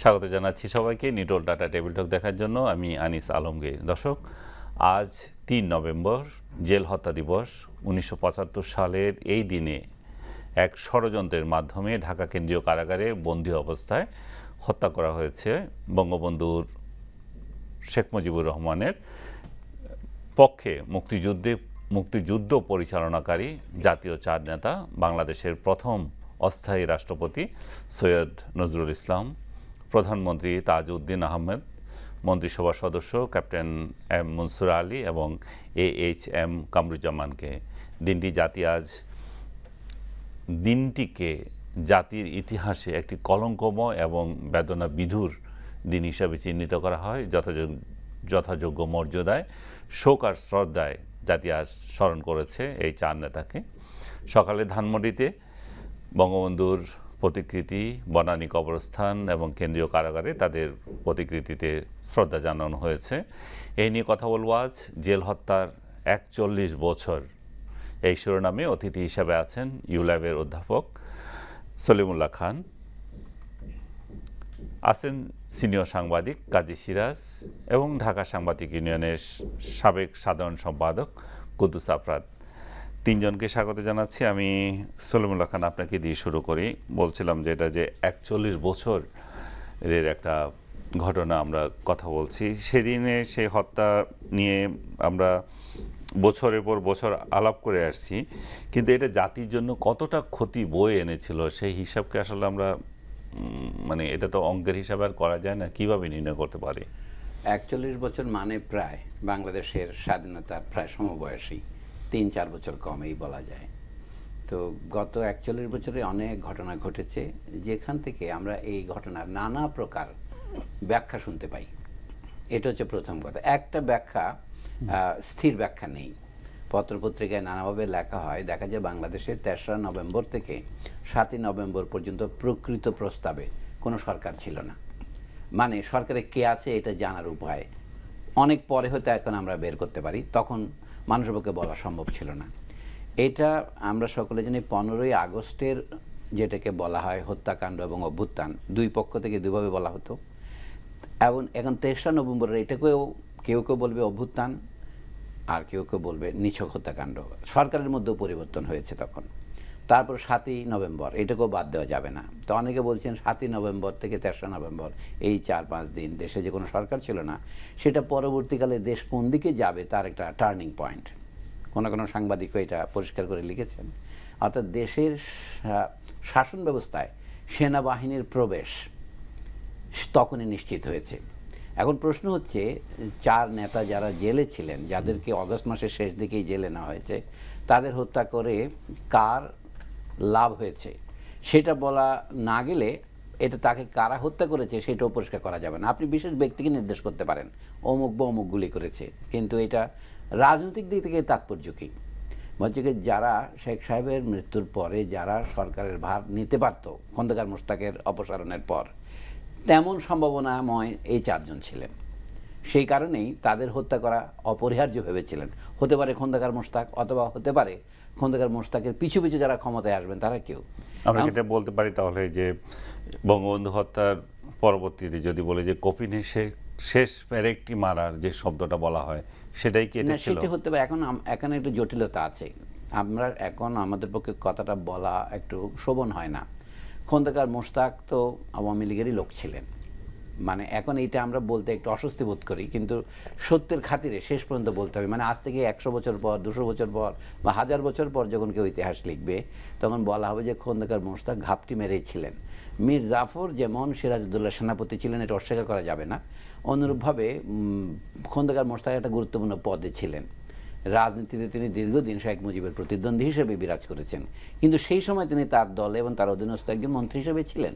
স্বাগত জানাচ্ছি সবাইকে নিটোল টাটা টেবিল টক দেখার জন্য। আমি আনিস আলমগীর। দর্শক, আজ ৩ নভেম্বর জেল হত্যা দিবস। ১৯৭৫ সালের এই দিনে এক ষড়যন্ত্রের মাধ্যমে ঢাকা কেন্দ্রীয় কারাগারে বন্দী অবস্থায় হত্যা করা হয়েছে বঙ্গবন্ধুর শেখ মুজিবুর রহমানের পক্ষে মুক্তিযুদ্ধ পরিচালনাকারী জাতীয় চার নেতা, বাংলাদেশের প্রথম অস্থায়ী রাষ্ট্রপতি সৈয়দ নজরুল ইসলাম, প্রধানমন্ত্রী তাজউদ্দিন আহমেদ, মন্ত্রিসভার সদস্য ক্যাপ্টেন এম মনসুর আলী এবং AHM কামরুজ্জামানকে। দিনটিকে জাতির ইতিহাসে একটি কলঙ্কময় এবং বেদনা বিধুর দিন হিসাবে চিহ্নিত করা হয়। যথাযোগ্য মর্যাদায় শোক আর শ্রদ্ধায় জাতি আজ স্মরণ করেছে এই চার নেতাকে। সকালে ধানমন্ডিতে বঙ্গবন্ধুর প্রতিকৃতি, বনানী কবরস্থান এবং কেন্দ্রীয় কারাগারে তাদের প্রতিকৃতিতে শ্রদ্ধা জানানো হয়েছে। এই নিয়ে কথা বলবো আজ। জেল হত্যার ৪১ বছর, এই শিরোনামে অতিথি হিসেবে আছেন ইউল্যাবের অধ্যাপক সলিমুল্লাহ খান, আছেন সিনিয়র সাংবাদিক কাজী সিরাজ এবং ঢাকা সাংবাদিক ইউনিয়নের সাবেক সাধারণ সম্পাদক কুদ্দুস আফরাদ। তিনজনকে স্বাগত জানাচ্ছি। আমি সলিমুল্লাহ খান, আপনাকে দিয়ে শুরু করি। বলছিলাম যে এটা যে ৪১ বছরের একটা ঘটনা, আমরা কথা বলছি। সেদিনে সেই হত্যা নিয়ে আমরা বছরের পর বছর আলাপ করে আসছি, কিন্তু এটা জাতির জন্য কতটা ক্ষতি বয়ে এনেছিল সেই হিসাবকে আসলে আমরা এটা তো অঙ্কের হিসাবে আর করা যায় না, কিভাবে নির্ণয় করতে পারি? ৪১ বছর মানে প্রায় বাংলাদেশের স্বাধীনতার প্রায় সমবয়সী, ৩-৪ বছর কমেই বলা যায়। তো গত ৪১ বছরে অনেক ঘটনা ঘটেছে, যেখান থেকে আমরা এই ঘটনার নানা প্রকার ব্যাখ্যা শুনতে পাই। এটা হচ্ছে প্রথম কথা। একটা ব্যাখ্যা, স্থির ব্যাখ্যা নেই। পত্রপত্রিকায় নানাভাবে লেখা হয়, দেখা যায় বাংলাদেশের ৩রা নভেম্বর থেকে ৭ই নভেম্বর পর্যন্ত প্রকৃত প্রস্তাবে কোনো সরকার ছিল না। মানে সরকারে কে আছে এটা জানার উপায় অনেক পরে হয়তো এখন আমরা বের করতে পারি, তখন মানুষের পক্ষে বলা সম্ভব ছিল না। এটা আমরা সকলে জানি ১৫ই আগস্টের, যেটাকে বলা হয় হত্যাকাণ্ড এবং অভ্যুত্থান, দুই পক্ষ থেকে দুভাবে বলা হতো। এবং এখন ৩রা নভেম্বরের এটাকেও কেউ কেউ বলবে অভ্যুত্থান, আর কেউ কেউ বলবে নিছক হত্যাকাণ্ড। সরকারের মধ্যেও পরিবর্তন হয়েছে তখন। তারপর ৭ই নভেম্বর, এটাকেও বাদ দেওয়া যাবে না। তো অনেকে বলছেন ৭ই নভেম্বর থেকে ৩রা নভেম্বর, এই ৪-৫ দিন দেশে যে কোনো সরকার ছিল না, সেটা পরবর্তীকালে দেশ কোন দিকে যাবে তার একটা টার্নিং পয়েন্ট। কোনো সাংবাদিকও এটা পরিষ্কার করে লিখেছেন। অর্থাৎ দেশের শাসন ব্যবস্থায় সেনাবাহিনীর প্রবেশ তখনই নিশ্চিত হয়েছে। এখন প্রশ্ন হচ্ছে, চার নেতা যারা জেলে ছিলেন, যাদেরকে অগস্ট মাসের শেষ দিকেই জেলে নেওয়া হয়েছে, তাদের হত্যা করে কার লাভ হয়েছে সেটা বলা না গেলে, এটা তাকে কারা হত্যা করেছে সেটাও পরিষ্কার করা যাবে না। আপনি বিশেষ ব্যক্তিকে নির্দেশ করতে পারেন, অমুক বা অমুক গুলি করেছে, কিন্তু এটা রাজনৈতিক দিক থেকে তাৎপর্য কী? বলছে কি, যারা শেখ সাহেবের মৃত্যুর পরে যারা সরকারের ভার নিতে পারত খন্দকার মোশতাকের অপসারণের পর, তেমন সম্ভাবনাময় এই চারজন ছিলেন। সেই কারণেই তাদের হত্যা করা অপরিহার্য ভেবেছিলেন। হতে পারে খন্দকার মোশতাক, অথবা হতে পারে খন্দকার মোশতাকের পিছু পিছু যারা ক্ষমতায় আসবেন তারা কেউ। আমরা এটা বলতে পারি তাহলে যে বঙ্গবন্ধু হত্যার পরবর্তীতে যদি বলে যে কফিনে শেষ পেরেকটি মারার যে শব্দটা বলা হয়, সেটাই কি এটা ছিল? সেটা হতে পারে। এখন একটু জটিলতা আছে। আমরা এখন আমাদের পক্ষে কথাটা বলা একটু শোভন হয় না। খন্দকার মোশতাক তো আওয়ামী লীগেরই লোক ছিলেন। মানে এখন এইটা আমরা বলতে একটু অস্বস্তি বোধ করি, কিন্তু সত্যের খাতিরে শেষ পর্যন্ত বলতে হবে। মানে আজ থেকে ১০০ বছর পর, ২০০ বছর পর বা ১০০০ বছর পর যখন কেউ ইতিহাস লিখবে, তখন বলা হবে যে খন্দকার মোশতাক ঘাপটি মেরেই ছিলেন। মীর জাফর যেমন সিরাজউদ্দৌলার সেনাপতি ছিলেন, এটা অস্বীকার করা যাবে না। অনুরূপভাবে খন্দকার মোশতাক একটা গুরুত্বপূর্ণ পদে ছিলেন। রাজনীতিতে তিনি দীর্ঘদিন শেখ মুজিবের প্রতিদ্বন্দ্বী হিসেবে বিরাজ করেছেন, কিন্তু সেই সময় তিনি তার দলে এবং তার অধীনস্থ একজন মন্ত্রী হিসেবে ছিলেন।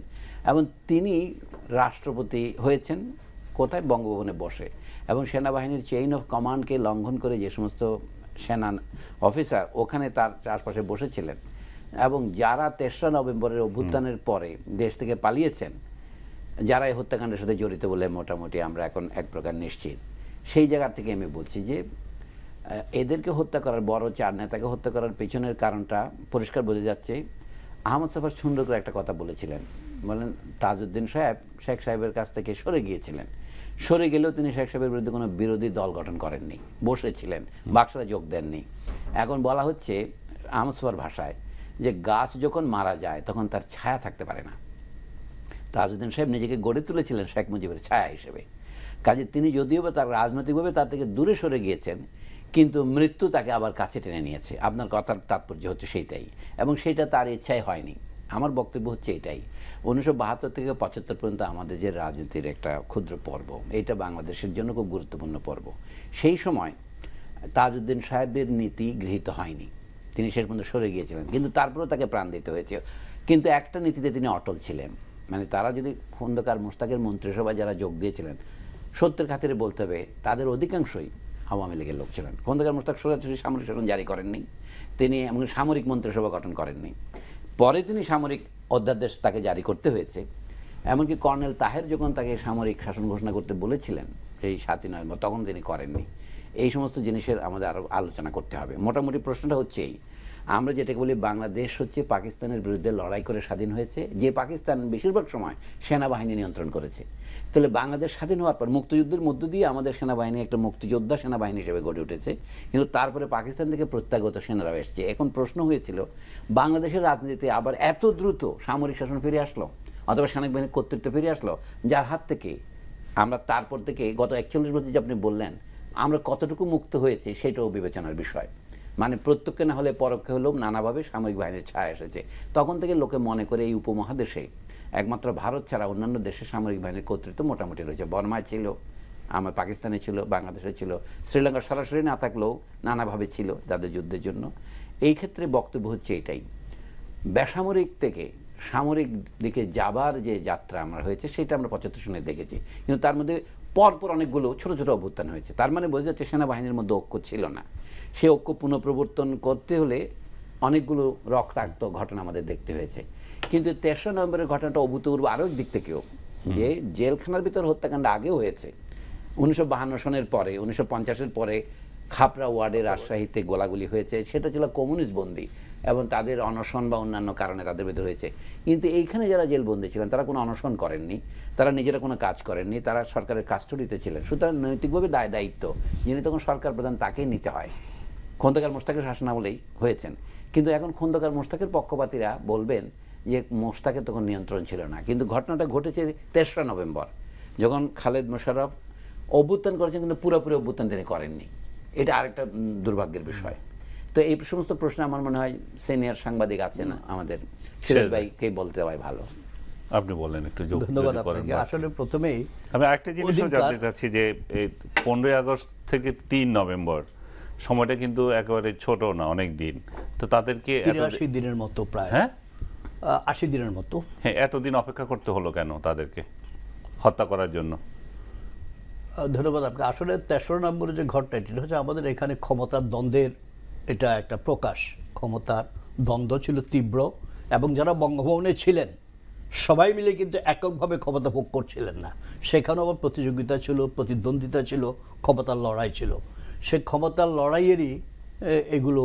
এবং তিনি রাষ্ট্রপতি হয়েছেন কোথায়? বঙ্গভবনে বসে। এবং সেনাবাহিনীর চেইন অফ কমান্ডকে লঙ্ঘন করে যে সমস্ত সেনা অফিসার ওখানে তার চারপাশে বসেছিলেন, এবং যারা ৩রা নভেম্বরের অভ্যুত্থানের পরে দেশ থেকে পালিয়েছেন, যারা এই হত্যাকাণ্ডের সাথে জড়িত বলে মোটামুটি আমরা এখন এক প্রকার নিশ্চিত, সেই জায়গা থেকে আমি বলছি যে এদেরকে হত্যা করার, বড় চার নেতাকে হত্যা করার পেছনের কারণটা পরিষ্কার বোঝা যাচ্ছে। আহমদ সাফার সুন্দর করে একটা কথা বলেছিলেন বলেন তাজউদ্দিন সাহেব শেখ সাহেবের কাছ থেকে সরে গিয়েছিলেন, সরে গেলেও তিনি শেখ সাহেবের বিরুদ্ধে কোনো বিরোধী দল গঠন করেননি, বসেছিলেন, বাক্সরা যোগ দেননি। এখন বলা হচ্ছে আমসফার ভাষায় যে গাছ যখন মারা যায় তখন তার ছায়া থাকতে পারে না। তাজউদ্দিন সাহেব নিজেকে গড়ে তুলেছিলেন শেখ মুজিবের ছায়া হিসেবে, কাজে তিনি যদিও বা তার রাজনৈতিকভাবে তার থেকে দূরে সরে গিয়েছেন, কিন্তু মৃত্যু তাকে আবার কাছে টেনে নিয়েছে। আপনার কথার তাৎপর্য হচ্ছে সেইটাই, এবং সেইটা তার ইচ্ছায় হয়নি। আমার বক্তব্য হচ্ছে এটাই, 1972 থেকে 75 পর্যন্ত আমাদের যে রাজনীতির একটা ক্ষুদ্র পর্ব, এটা বাংলাদেশের জন্য খুব গুরুত্বপূর্ণ পর্ব। সেই সময় তাজউদ্দিন সাহেবের নীতি গৃহীত হয়নি, তিনি শেষ পর্যন্ত সরে গিয়েছিলেন, কিন্তু তারপরেও তাকে প্রাণ দিতে হয়েছে। কিন্তু একটা নীতিতে তিনি অটল ছিলেন, মানে তারা যদি খন্দকার মোশতাকের মন্ত্রিসভায় যারা যোগ দিয়েছিলেন, সত্যের খাতিরে বলতে হবে তাদের অধিকাংশই আওয়ামী লীগের লোক ছিলেন। খন্দকার মোশতাক সরাসরি সামরিক শাসন জারি করেননি, তিনি এমন সামরিক মন্ত্রিসভা গঠন করেননি, পরে তিনি সামরিক অধ্যাদেশ তাকে জারি করতে হয়েছে। এমনকি কর্নেল তাহের যখন তাকে সামরিক শাসন ঘোষণা করতে বলেছিলেন এই 7ই নভেম্বর, তখন তিনি করেননি। এই সমস্ত জিনিসের আমাদের আরও আলোচনা করতে হবে। মোটামুটি প্রশ্নটা হচ্ছে এই, আমরা যেটাকে বলি বাংলাদেশ হচ্ছে পাকিস্তানের বিরুদ্ধে লড়াই করে স্বাধীন হয়েছে, যে পাকিস্তান বেশিরভাগ সময় সেনাবাহিনী নিয়ন্ত্রণ করেছে। তাহলে বাংলাদেশ স্বাধীন হওয়ার পর মুক্তিযুদ্ধের মধ্য দিয়ে আমাদের সেনাবাহিনী একটা মুক্তিযোদ্ধা সেনাবাহিনী হিসেবে গড়ে উঠেছে, কিন্তু তারপরে পাকিস্তান থেকে প্রত্যাগত সেনারাও এসেছে। এখন প্রশ্ন হয়েছিল বাংলাদেশের রাজনীতিতে আবার এত দ্রুত সামরিক শাসন ফিরে আসলো অথবা সেনাবাহিনীর বাহিনীর কর্তৃত্ব ফিরে আসলো, যার হাত থেকে আমরা তারপর থেকে গত 41 বছর যে আপনি বললেন আমরা কতটুকু মুক্ত হয়েছে সেটাও বিবেচনার বিষয়। মানে প্রত্যক্ষে না হলে পরোক্ষে হলেও নানাভাবে সামরিক বাহিনীর ছায়া এসেছে। তখন থেকে লোকে মনে করে এই উপমহাদেশে একমাত্র ভারত ছাড়া অন্যান্য দেশের সামরিক বাহিনীর কর্তৃত্ব মোটামুটি রয়েছে। বর্মায় ছিল, আমার পাকিস্তানে ছিল, বাংলাদেশে ছিল, শ্রীলঙ্কা সরাসরি না থাকলেও নানাভাবে ছিল যাদের যুদ্ধের জন্য। এই ক্ষেত্রে বক্তব্য হচ্ছে এটাই, বেসামরিক থেকে সামরিক দিকে যাবার যে যাত্রা আমরা হয়েছে সেটা আমরা 75 সনে দেখেছি, কিন্তু তার মধ্যে পরপর অনেকগুলো ছোট ছোট অভ্যুত্থান হয়েছে। তার মানে বোঝা যাচ্ছে সেনাবাহিনীর মধ্যে ঐক্য ছিল না। সে ঐক্য পুনঃপ্রবর্তন করতে হলে অনেকগুলো রক্তাক্ত ঘটনা আমাদের দেখতে হয়েছে। কিন্তু 23 নভেম্বরের ঘটনাটা অভূতপূর্ব আরও দিক থেকেও, যে জেলখানার ভিতর হত্যাকাণ্ড আগেও হয়েছে 1952 সনের পরে, 1950-এর পরে খাপড়া ওয়ার্ডের রাজশাহীতে গোলাগুলি হয়েছে, সেটা ছিল কমিউনিস্ট বন্দী এবং তাদের অনশন বা অন্যান্য কারণে তাদের ভিতরে হয়েছে। কিন্তু এইখানে যারা জেলবন্দী ছিলেন তারা কোনো অনশন করেননি, তারা নিজেরা কোনো কাজ করেননি, তারা সরকারের কাস্টডিতে ছিলেন। সুতরাং নৈতিকভাবে দায়িত্ব যিনি তখন সরকার প্রধান তাকেই নিতে হয়। খন্দকার মোশতাকের শাসনামলেই হয়েছেন, কিন্তু এখন খন্দকার মোশতাকের পক্ষপাতীরা বলবেন যে মোশতাকের তখন নিয়ন্ত্রণ ছিল না। কিন্তু ঘটনাটা ঘটেছে 23 নভেম্বর, যখন খালেদ মোশাররফ অভ্যুত্থান করেছেন, কিন্তু পুরোপুরি অভ্যুত্থান তিনি করেননি। এটা আরেকটা দুর্ভাগ্যের বিষয়। তো এই সমস্ত প্রশ্ন আমার মনে হয় সিনিয়র সাংবাদিক আছেন আমাদের, সিরাজ ভাইকে বলতে হয় ভালো। আপনি বলেন একটু। ধন্যবাদ আপনাকে। আসলে প্রথমেই আমি একটা জিনিসও জানতে চাচ্ছি যে এই 15ই আগস্ট থেকে 3 নভেম্বর সময়টা কিন্তু একেবারে ছোট না, অনেক দিন। তো তাদেরকে 83 দিনের মতো, প্রায় 80 দিনের মতো, হ্যাঁ, এতদিন অপেক্ষা করতে হলো কেন তাদেরকে হত্যা করার জন্য? ধন্যবাদ আপনাকে। আসলে 23 নম্বরে যে ঘটনা, এটা হচ্ছে আমাদের এখানে ক্ষমতার দ্বন্দ্বের এটা একটা প্রকাশ। ক্ষমতার দ্বন্দ্ব ছিল তীব্র, এবং যারা বঙ্গভবনে ছিলেন সবাই মিলে কিন্তু এককভাবে ক্ষমতা ভোগ করছিলেন না। সেখানেও আবার প্রতিযোগিতা ছিল, প্রতিদ্বন্দ্বিতা ছিল, ক্ষমতার লড়াই ছিল। সে ক্ষমতার লড়াইয়েরই এগুলো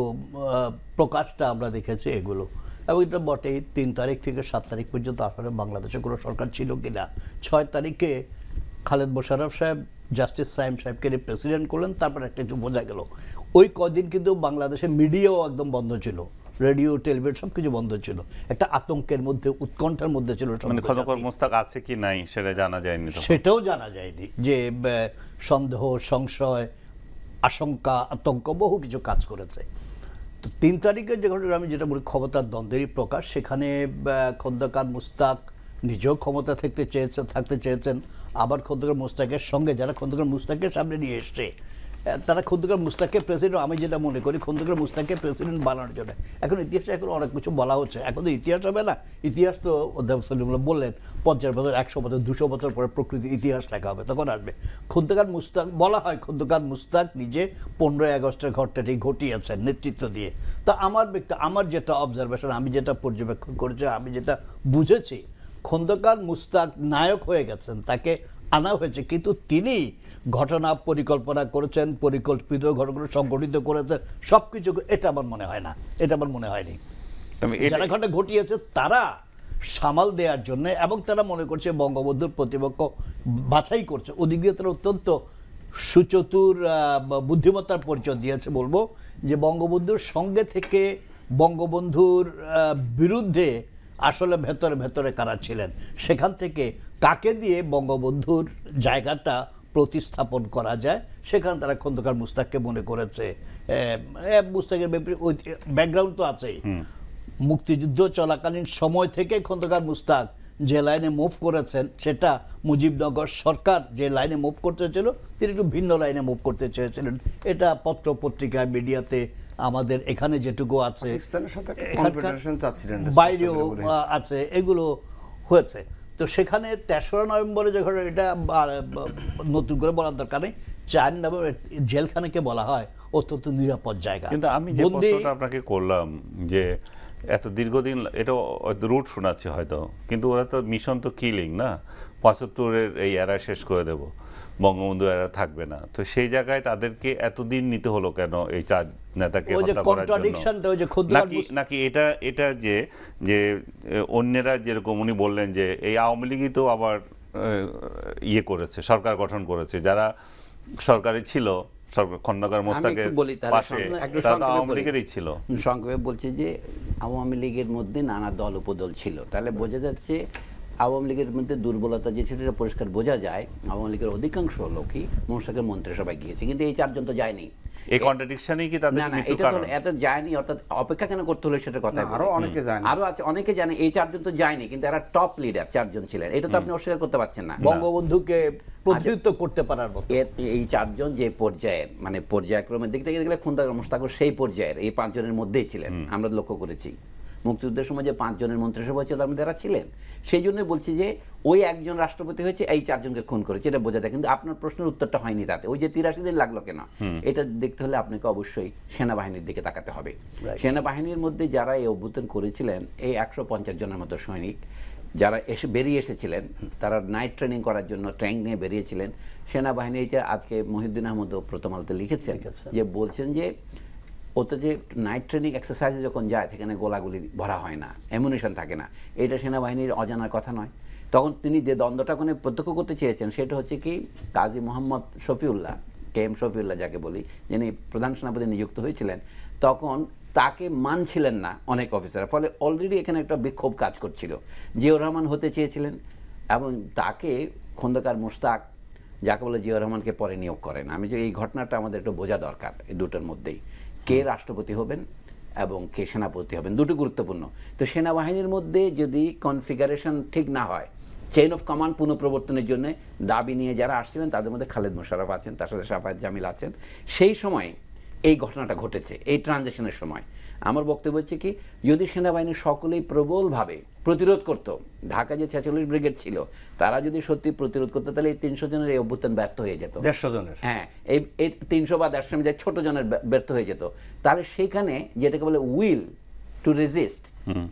প্রকাশটা আমরা দেখেছি এগুলো। এবং এটা বটেই 3 তারিখ থেকে 7 তারিখ পর্যন্ত আসলে বাংলাদেশে কোনো সরকার ছিল কিনা। 6 তারিখে খালেদ মোশাররফ সাহেব জাস্টিস সাইম সাহেবকে প্রেসিডেন্ট করলেন, তারপর একটা কিছু বোঝা গেল। ওই কদিন কিন্তু বাংলাদেশে মিডিয়াও একদম বন্ধ ছিল, রেডিও টেলিভিশন সব কিছু বন্ধ ছিল। একটা আতঙ্কের মধ্যে, উৎকণ্ঠার মধ্যে ছিল। মানে খন্দকার মোশতাক আছে কি নাই সেটা জানা যায়নি, সেটাও জানা যায়নি। যে সন্দেহ, সংশয়, আশঙ্কা, আতঙ্ক বহু কিছু কাজ করেছে। তো 3 তারিখে যে ঘটনা, আমি যেটা বলি ক্ষমতার দ্বন্দ্বেরই প্রকাশ। সেখানে খন্দকার মোশতাক নিজেও ক্ষমতা থাকতে চেয়েছেন, আবার খন্দকার মোশতাকের সঙ্গে যারা খন্দকার মোশতাককে সামনে নিয়ে এসছে তারা খন্দকার মোশতাককে প্রেসিডেন্ট, আমি যেটা মনে করি খন্দকার মোশতাককে প্রেসিডেন্ট বানানোর জন্য। এখন ইতিহাসে এখন অনেক কিছু বলা হচ্ছে, এখন তো ইতিহাস হবে না। ইতিহাস তো অধ্যাপক সলিমুল্লাহ বললেন 50 বছর, 100 বছর, 200 বছর পরে প্রকৃতি ইতিহাস লেখা হবে, তখন আসবে। খন্দকার মোশতাক বলা হয়, খন্দকার মোশতাক নিজে 15ই আগস্টের ঘটনাটি ঘটিয়েছেন নেতৃত্ব দিয়ে। তা আমার যেটা অবজারভেশন, আমি যেটা পর্যবেক্ষণ করেছি, আমি যেটা বুঝেছি, খন্দকার মোশতাক নায়ক হয়ে গেছেন, তাকে আনা হয়েছে, কিন্তু তিনি ঘটনা পরিকল্পনা করেছেন, পরিকল্পিত ঘটনাগুলো সংগঠিত করেছেন সবকিছু, এটা আমার মনে হয় না, এটা আমার মনে হয়নি। যারা ঘটনা ঘটিয়েছে তারা সামাল দেওয়ার জন্য, এবং তারা মনে করছে বঙ্গবন্ধুর প্রতিপক্ষ বাছাই করছে, ওদিক দিয়ে তারা অত্যন্ত সুচতুর বুদ্ধিমত্তার পরিচয় দিয়েছে বলবো, যে বঙ্গবন্ধুর সঙ্গে থেকে বঙ্গবন্ধুর বিরুদ্ধে আসলে ভেতরে ভেতরে কারা ছিলেন, সেখান থেকে কাকে দিয়ে বঙ্গবন্ধুর জায়গাটা প্রতিস্থাপন করা যায়, সেখানে তারা খন্দকার মুস্তাককে মনে করেছে। মুস্তাকের ব্যাকগ্রাউন্ড তো আছেই, মুক্তিযুদ্ধ চলাকালীন সময় থেকে খন্দকার মুস্তাক যে লাইনে মুভ করেছেন, সেটা মুজিবনগর সরকার যে লাইনে মুভ করতে চেয়েছিল, তিনি একটু ভিন্ন লাইনে মুভ করতে চেয়েছিলেন। এটা পত্র পত্রিকায় মিডিয়াতে আমাদের এখানে যেটুকু আছে, বাইরেও আছে, এগুলো হয়েছে। তো সেখানে ৩রা নভেম্বরে যখন এটা নতুন করে বলার দরকার নেই, ৪ নভেম্বর জেলখানাকে বলা হয় অত্যন্ত নিরাপদ জায়গা। কিন্তু আমি যে প্রশ্নটা আপনাকে করলাম যে এত দীর্ঘদিন, এটা রুট শোনাচ্ছে হয়তো, কিন্তু ওরা তো মিশন তো কিলিং না, ৭৫-এর এই এরা শেষ করে দেব, বঙ্গবন্ধু এরা থাকবে না, তো সেই জায়গায় তাদেরকে এতদিন নিতে হলো কেন এই ৪ নেতাকে হত্যা করার জন্য? নাকি এটা যে অন্যেরা যেরকম উনি বললেন যে এই আওয়ামী লীগই তো আবার ইয়ে করেছে, সরকার গঠন করেছে, যারা সরকারে ছিল খন্দকার মোস্তাকের পাশে তারা আওয়ামী লীগেরই ছিল। সংক্ষেপে বলছে যে আওয়ামী লীগের মধ্যে নানা দল উপদল ছিল, তাহলে বোঝা যাচ্ছে আওয়ামী লীগের মধ্যে দুর্বলতা যে সেটা পরিষ্কার বোঝা যায়। আওয়ামী লীগের অধিকাংশ লোকই মোস্তাকের মন্ত্রিসভায় গিয়েছে, কিন্তু এই ৪ জন তো যায়নি। এই কন্ট্রাডিকশনই কি তাদের মৃত্যুর কারণ? এত যায়নি, অর্থাৎ অপেক্ষা কেন করতে হলো সেটা কথা। আরো অনেকে জানে, আরো আছে, অনেকে জানে। এই ৪ জন তো যায়নি, কিন্তু এরা টপ লিডার ৪ জন ছিলেন, এটা তো আপনি অস্বীকার করতে পারছেন না। বঙ্গবন্ধুকে প্রতিনিধিত্ব করতে পারার মতো এই ৪ জন যে পর্যায়ের, মানে পর্যায়ক্রমের দিক থেকে গেলে খন্দকার মোস্তাক সেই পর্যায়ের এই ৫ জনের মধ্যেই ছিলেন। আমরা লক্ষ্য করেছি মুক্তিযুদ্ধের সময় যে 5 জনের মন্ত্রিসভা ছিল তার মধ্যে এরা ছিলেন। সেই জন্যই বলছি যে ওই একজন রাষ্ট্রপতি হয়েছে, এই 4 জনকে খুন করেছে, এটা বোঝা যায়। কিন্তু আপনার প্রশ্নের উত্তরটা হয়নি তাতে। ওই যে 83 দিন লাগলো কেন, এটা দেখতে হলে আপনাকে অবশ্যই সেনাবাহিনীর দিকে তাকাতে হবে। সেনাবাহিনীর মধ্যে যারা এই অভ্যুত্থান করেছিলেন, এই 150 জনের মতো সৈনিক যারা বেরিয়ে এসেছিলেন, তারা নাইট ট্রেনিং করার জন্য ট্যাঙ্ক নিয়ে বেরিয়েছিলেন। সেনাবাহিনী এটা আজকে মহিউদ্দিন আহমদও প্রথম আলোতে লিখেছেন, যে বলছেন যে ওতে যে নাইট ট্রেনিং এক্সারসাইজে যখন যায় সেখানে গোলাগুলি ভরা হয় না, অ্যামুনিশন থাকে না। এটা সেনাবাহিনীর অজানার কথা নয়। তখন তিনি যে দ্বন্দ্বটা কোনে প্রত্যক্ষ করতে চেয়েছেন সেটা হচ্ছে কি, কাজী মোহাম্মদ শফিউল্লাহ, KM শফিউল্লাহ যাকে বলি, যিনি প্রধান সেনাপতি নিযুক্ত হয়েছিলেন, তখন তাকে মানছিলেন না অনেক অফিসার। ফলে অলরেডি এখানে একটা বিক্ষোভ কাজ করছিল। জিয়াউর রহমান হতে চেয়েছিলেন এবং তাকে খন্দকার মোস্তাক, যাকে বলে জিয়াউর রহমানকে পরে নিয়োগ করেন। আমি যে এই ঘটনাটা আমাদের একটু বোঝা দরকার, এই দুটোর মধ্যেই কে রাষ্ট্রপতি হবেন এবং কে সেনাপতি হবেন, দুটো গুরুত্বপূর্ণ। তো সেনাবাহিনীর মধ্যে যদি কনফিগারেশন ঠিক না হয়, চেইন অফ কমান্ড পুনঃপ্রবর্তনের জন্য দাবি নিয়ে যারা আসছিলেন তাদের মধ্যে খালেদ মোশাররফ আছেন, তার সাথে শাফায়াত জামিল আছেন। সেই সময় এই ঘটনাটা ঘটেছে, এই ট্রানজিশনের সময়। আমার বক্তব্য হচ্ছে কি, যদি সেনাবাহিনী সকলেই প্রবলভাবে প্রতিরোধ করত, ঢাকা যে 46 ব্রিগেড ছিল তারা যদি সত্যি প্রতিরোধ করতো, তাহলে এই 300 জনের এই অভ্যুত্থান ব্যর্থ হয়ে যেত। 150 জনের, হ্যাঁ, এই 300 বা 150 মিটার ছোট জনের ব্যর্থ হয়ে যেত। তাহলে সেখানে যেটাকে বলে উইল টু রেজিস্ট,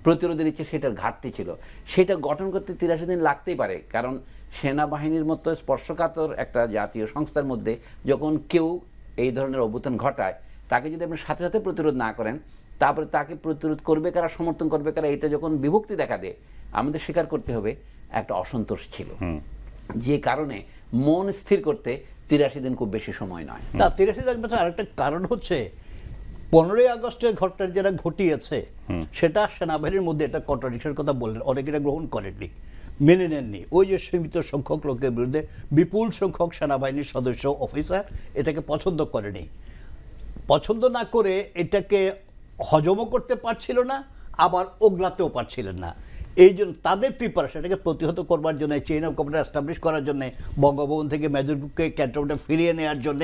প্রতিরোধের ইচ্ছে, সেটার ঘাটতি ছিল। সেটা গঠন করতে 83 দিন লাগতেই পারে। কারণ সেনাবাহিনীর মতো স্পর্শকাতর একটা জাতীয় সংস্থার মধ্যে যখন কেউ এই ধরনের অভ্যুত্থান ঘটায়, তাকে যদি আপনি সাথে সাথে প্রতিরোধ না করেন, তারপরে তাকে প্রতিরোধ করবে কারা, সমর্থন করবে কারা, এটা যখন বিভক্তি দেখা দেয়, আমাদের স্বীকার করতে হবে একটা অসন্তোষ ছিল, যে কারণে মন স্থির করতে 83 দিন খুব বেশি সময় নয়। না, 83 দিন আরেকটা কারণ হচ্ছে 15ই আগস্টের ঘটনাটা যারা ঘটিয়েছে সেটা সেনাবাহিনীর মধ্যে একটা কন্ট্রাডিকশনের কথা বললেন, অনেকে এটা গ্রহণ করেননি, মেনে নেননি। ওই যে সীমিত সংখ্যক লোকের বিরুদ্ধে বিপুল সংখ্যক সেনাবাহিনীর সদস্য অফিসার এটাকে পছন্দ করেনি। পছন্দ না করে এটাকে হজমও করতে পারছিল না, আবার ওগলাতেও পারছিলেন না। এই জন্য তাদের প্রিপারেশন, এটাকে প্রতিহত করবার জন্য, চেইন অফ কমান্ড এস্টাবলিশ করার জন্য, বঙ্গভবন থেকে মেজর গ্রুপকে ক্যান্টনমেন্টে ফিরিয়ে নেওয়ার জন্য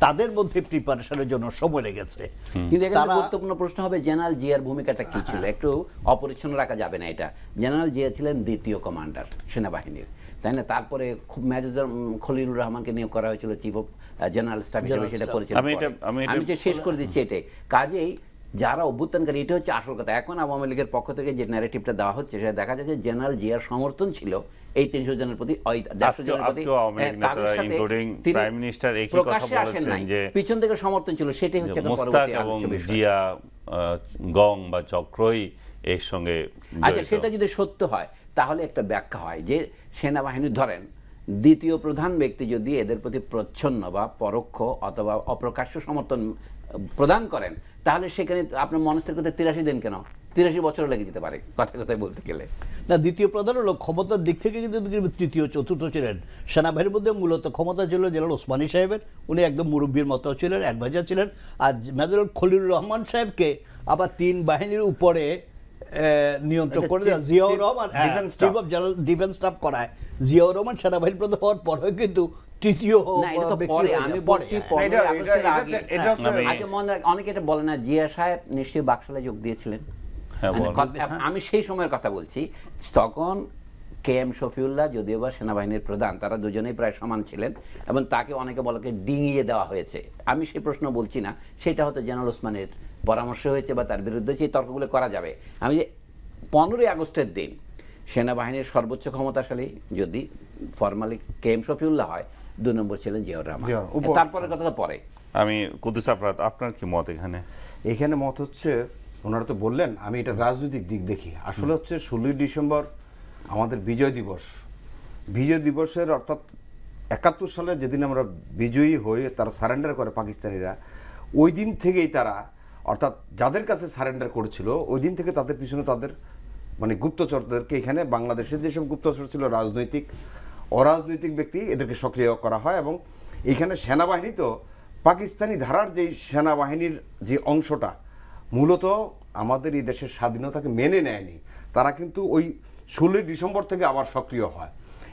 তাদের মধ্যে প্রিপারেশনের জন্য সময় লেগেছে। কিন্তু এখানে গুরুত্বপূর্ণ প্রশ্ন হবে জেনারেল জিয়ার ভূমিকাটা কি ছিল, একটু অপরিচ্ছন্ন রাখা যাবে না এটা। জেনারেল জিয়া ছিলেন দ্বিতীয় কমান্ডার সেনাবাহিনীর, তাই না? তারপরে খুব মেজর খলিলুর রহমানকে নিয়োগ করা হয়েছিল চিফ অফ জেনারেল স্টাফ হিসেবে, সেটা করেছিলেন। আমি যে শেষ করে দিচ্ছি এটাই, কাজেই যারা অভ্যুত্থানকারী, এটা হচ্ছে আসল কথা। এখন আওয়ামী লীগের পক্ষ থেকে যে ন্যারেটিভটা দেওয়া হচ্ছে সেটা দেখা যাচ্ছে জেনারেল জিয়ার সমর্থন ছিল এই 300 জনের প্রতি, 150 জনের প্রতি। তাদের সাথে প্রকাশ্যে আসেন নাই, পিছন থেকে সমর্থন ছিল। সেটাই হচ্ছে মোস্তাক এবং জিয়া গং বা চক্রই এর সঙ্গে আচ্ছা, জড়িত। সেটা যদি সত্য হয় তাহলে একটা ব্যাখ্যা হয় যে সেনাবাহিনী ধরেন দ্বিতীয় প্রধান ব্যক্তি যদি এদের প্রতি প্রচ্ছন্ন বা পরোক্ষ অথবা অপ্রকাশ্য সমর্থন প্রদান করেন, তাহলে সেখানে আপনার মনস্থির করতে 83 দিন কেন? 83 বছরও লেগে যেতে পারে কথায় বলতে গেলে। না, দ্বিতীয় প্রধান হলো ক্ষমতার দিক থেকে কিন্তু তৃতীয় চতুর্থ ছিলেন। সেনাবাহিনীর মধ্যে মূলত ক্ষমতা ছিল জেনারেল ওসমানী সাহেবের, উনি একদম মুরব্বীর মতো ছিলেন, অ্যাডভাইজার ছিলেন। আর মেজর খলিলুর রহমান সাহেবকে আবার 3 বাহিনীর উপরে নিয়ন্ত্রণ করে দেন Ziaur Rahman, chief of general defence staff করায়। জিয়াউর রহমান সেনাবাহিনীর প্রধান হওয়ার পরেও কিন্তু তৃতীয় না, এটা তো ব্যক্তি পরে, হয়ে আমি যায়। বলছি পরে, 15 আগস্টের আগে। এটা হচ্ছে- আচ্ছা, মনে রাখ, অনেকে এটা বলে না, জিয়া সাহেব নিশ্চয়ই বাকশালে যোগ দিয়েছিলেন। হ্যাঁ, মানে বল। আমি সেই সময়ের কথা বলছি, তখন KM শফিউল্লাহ যদিও বা সেনাবাহিনীর প্রধান, তারা দুজনেই প্রায় সমান ছিলেন এবং তাকে অনেকে বলকে ডিঙিয়ে দেওয়া হয়েছে। আমি সেই প্রশ্ন বলছি না, সেটা হয়তো জেনারেল ওসমানের পরামর্শ হয়েছে বা তার বিরুদ্ধে হয়েছে, এই তর্কগুলো করা যাবে। আমি যে 15 আগস্টের দিন সেনাবাহিনীর সর্বোচ্চ ক্ষমতাশালী যদি ফরমালি KM শফিউল্লাহ হয়, 2 নম্বর ছিলেন জিয়াউর রহমান। তারপরের কথা তো পরে। আমি কুদ্দুস আফরাদ, আপনার কি মত এখানে? এখানে মত হচ্ছে, ওনারা তো বললেন, আমি এটা রাজনৈতিক দিক দেখি। আসলে হচ্ছে 16ই ডিসেম্বর আমাদের বিজয় দিবস। বিজয় দিবসের অর্থাৎ 71 সালে যেদিন আমরা বিজয়ী হয়ে তারা সারেন্ডার করে পাকিস্তানিরা, ওই দিন থেকেই তারা, অর্থাৎ যাদের কাছে সারেন্ডার করেছিল ওই দিন থেকে তাদের পিছনে তাদের মানে গুপ্তচরদেরকে, এখানে বাংলাদেশের যেসব গুপ্তচর ছিল রাজনৈতিক অরাজনৈতিক ব্যক্তি, এদেরকে সক্রিয় করা হয়। এবং এইখানে সেনাবাহিনী তো পাকিস্তানি ধারার যে সেনাবাহিনীর যে অংশটা মূলত আমাদের এই দেশের স্বাধীনতাকে মেনে নেয়নি, তারা কিন্তু ওই 16ই ডিসেম্বর থেকে আবার সক্রিয় হয়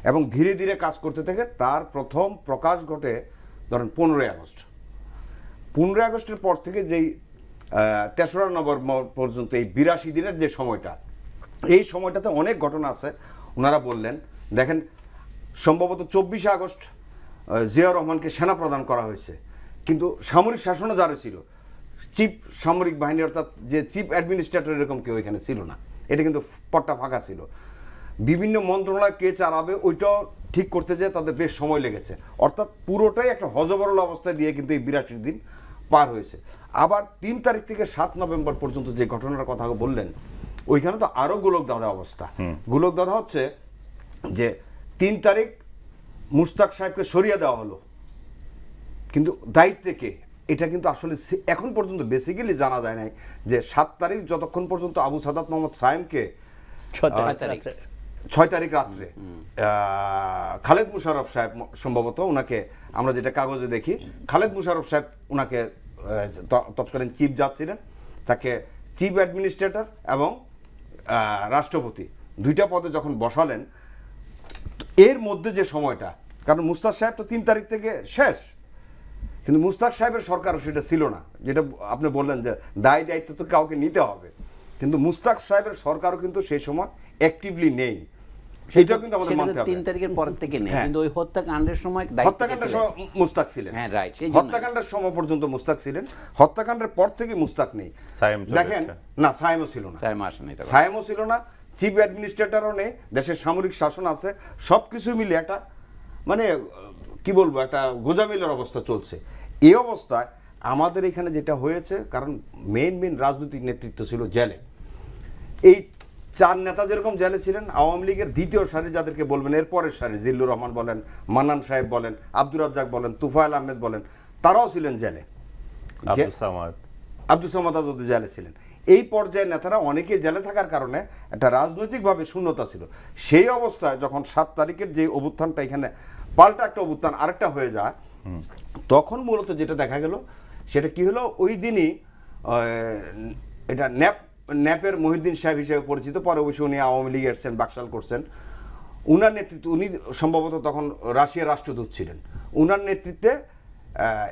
এবং ধীরে ধীরে কাজ করতে থাকে। তার প্রথম প্রকাশ ঘটে ধরেন 15ই আগস্ট। 15ই আগস্টের পর থেকে যেই 3রা নভেম্বর পর্যন্ত এই 82 দিনের যে সময়টা, এই সময়টাতে অনেক ঘটনা আছে। ওনারা বললেন, দেখেন সম্ভবত 24শে আগস্ট জিয়াউর রহমানকে সেনা প্রদান করা হয়েছে, কিন্তু সামরিক শাসনও যারা ছিল, চিফ সামরিক বাহিনী অর্থাৎ যে চিফ অ্যাডমিনিস্ট্রেটর এরকম কেউ এখানে ছিল না। এটা কিন্তু পট্টা ফাঁকা ছিল। বিভিন্ন মন্ত্রণালয় কে চালাবে ওইটাও ঠিক করতে যেয়ে তাদের বেশ সময় লেগেছে। অর্থাৎ পুরোটাই একটা হজবরল অবস্থায় দিয়ে কিন্তু এই 82 দিন পার হয়েছে। আবার 3 তারিখ থেকে 7 নভেম্বর পর্যন্ত যে ঘটনার কথা বললেন, ওইখানে তো আরো গোলকধাঁধা অবস্থা। গোলকধাঁধা হচ্ছে যে 3 তারিখ মুশতাক সাহেবকে সরিয়ে দেওয়া হলো, কিন্তু দায়িত্বে কে, এটা কিন্তু আসলে এখন পর্যন্ত বেসিক্যালি জানা যায় নাই যে 7 তারিখ যতক্ষণ পর্যন্ত আবু সাদাত মোহাম্মদ সায়েমকে 6 তারিখ রাত্রে খালেদ মুশাররফ সাহেব সম্ভবত, ওনাকে আমরা যেটা কাগজে দেখি, খালেদ মুশাররফ সাহেব ওনাকে তৎকালীন চিফ জাজ ছিলেন, তাকে চিফ অ্যাডমিনিস্ট্রেটর এবং রাষ্ট্রপতি 2টা পদে যখন বসালেন, এর মধ্যে যে সময়টা, কারণ মুস্তাক সাহেব তো 3 তারিখ থেকে শেষ, কিন্তু মুস্তাক সাহেবের সরকারও সেটা ছিল না, যেটা আপনি বললেন যে দায়িত্ব তো কাউকে নিতে হবে, কিন্তু মুস্তাক সাহেবের সরকারও কিন্তু সেই সময় অ্যাক্টিভলি নেই। সেটাও কিন্তু আমাদের মানতে হবে। 3 তারিখের পর থেকে নেই, হ্যাঁ। কিন্তু ওই হত্যাকাণ্ডের সময় হত্যাকাণ্ডের সময় মুস্তাক ছিলেন। হ্যাঁ, রাইট। হত্যাকাণ্ডের সময় পর্যন্ত মুস্তাক ছিলেন, হত্যাকাণ্ডের পর থেকে মুস্তাক নেই। সায়েম চলে দেখেন, এসেছে। না সায়েমও ছিল না, সায়েমও ছিল না, চিফ অ্যাডমিনিস্ট্রেটরও নেই, দেশের সামরিক শাসন আছে, সবকিছু মিলে একটা মানে কি বলবো, একটা গোজামিলের অবস্থা চলছে। এই অবস্থায় আমাদের এখানে যেটা হয়েছে, কারণ মেইন রাজনৈতিক নেতৃত্ব ছিল জেলে। এই 4 নেতা যেরকম জেলে ছিলেন, আওয়ামী লীগের দ্বিতীয় সারি যাদেরকে বলবেন, এর পরের সারি, জিল্লুর রহমান বলেন, মান্নান সাহেব বলেন, আব্দুর রাজ্জাক বলেন, তুফায়েল আহমেদ বলেন, তারাও ছিলেন জেলে। আব্দুল সামাদ আজাদ জেলে ছিলেন। এই পর্যায়ে নেতারা অনেকেই জেলে থাকার কারণে একটা রাজনৈতিকভাবে শূন্যতা ছিল। সেই অবস্থায় যখন 7 তারিখের যে অভ্যুত্থানটা, এখানে পাল্টা একটা অভ্যুত্থান আরেকটা হয়ে যায়, তখন মূলত যেটা দেখা গেল সেটা কি হলো, ওই দিনই এটা ন্যাপের মহিউদ্দিন সাহেব হিসেবে পরিচিত, পরে অবশ্যই উনি আওয়ামী লীগে এসেছেন, বাকশাল করছেন, উনার নেতৃত্বে, উনি সম্ভবত তখন রাশিয়ার রাষ্ট্রদূত ছিলেন, উনার নেতৃত্বে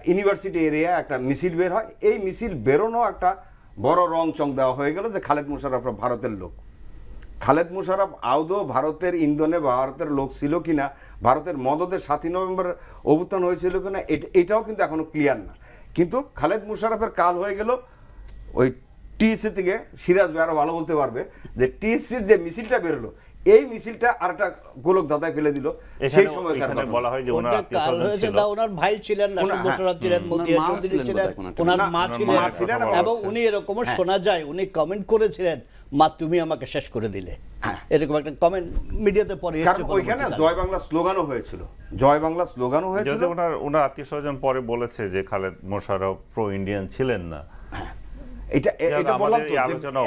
ইউনিভার্সিটি এরিয়া একটা মিছিল বের হয়। এই মিছিল বেরোনো একটা বড় রং চং দেওয়া হয়ে গেল যে খালেদ মুশাররফ ভারতের লোক। খালেদ মুশাররফ আদৌ ভারতের ইন্ধনে ভারতের লোক ছিল কিনা, ভারতের মদদে 7ই নভেম্বর অভ্যুত্থান হয়েছিল কিনা, এটাও কিন্তু এখনো ক্লিয়ার না। কিন্তু খালেদ মুশাররফের কাল হয়ে গেল ওই টিএসসি থেকে, সিরাজ ভাই আরো ভালো বলতে পারবে, যে টিএসসির যে মিছিলটা বেরোলো, এই মিছিলটা আরেকটা গোলক দাদায় ফেলে দিল। সেই সময় বলা হয় যে ওনার ভাই ছিলেন, নাসির মোশাররফ ছিলেন, মতিয়া চৌধুরী ছিলেন, ওনার মা ছিলেন, এবং উনি এরকমও শোনা যায়, উনি কমেন্ট করেছিলেন মা তুমি আমাকে শেষ করে দিলে, এরকম একটা কমেন্ট মিডিয়াতে পরে কারণ ওইখানে জয় বাংলা স্লোগানও হয়েছিল, জয় বাংলা স্লোগানও হয়েছিল। যদি ওনার আত্মীয় স্বজন পরে বলেছে যে খালেদ মোশাররফ প্রো ইন্ডিয়ান ছিলেন না, এটা বললাম তো, আলোচনা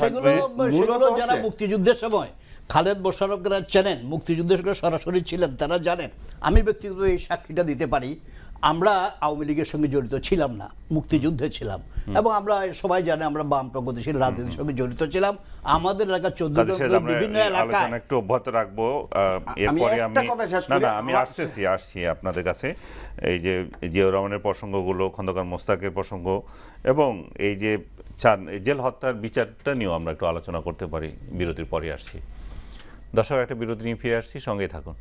সেগুলো যারা মুক্তিযুদ্ধের সময় খালেদ মোশাররফকে চেনেন, মুক্তিযুদ্ধের সঙ্গে সরাসরি ছিলেন, তারা জানেন। আমি ব্যক্তিগত এই সাক্ষীটা দিতে পারি, আমরা আওয়ামী লীগের সঙ্গে জড়িত ছিলাম না, মুক্তিযুদ্ধে ছিলাম, এবং আমরা সবাই জানে আমরা বাম প্রগতিশীল রাজনীতির সঙ্গে জড়িত ছিলাম। আমাদের এলাকা 14 বিভিন্ন এলাকায় একটু অব্যাহত রাখবো, এরপরে আমি আসছি আপনাদের কাছে। এই যে জিয়াউর রহমানের প্রসঙ্গগুলো, খন্দকার মোস্তাকের প্রসঙ্গ, এবং এই যে জেল হত্যার বিচারটা নিয়েও আমরা একটু আলোচনা করতে পারি। বিরতির পরে আসছি দর্শক, একটা বিরতি নিয়ে ফিরে আসছি, সঙ্গেই থাকুন।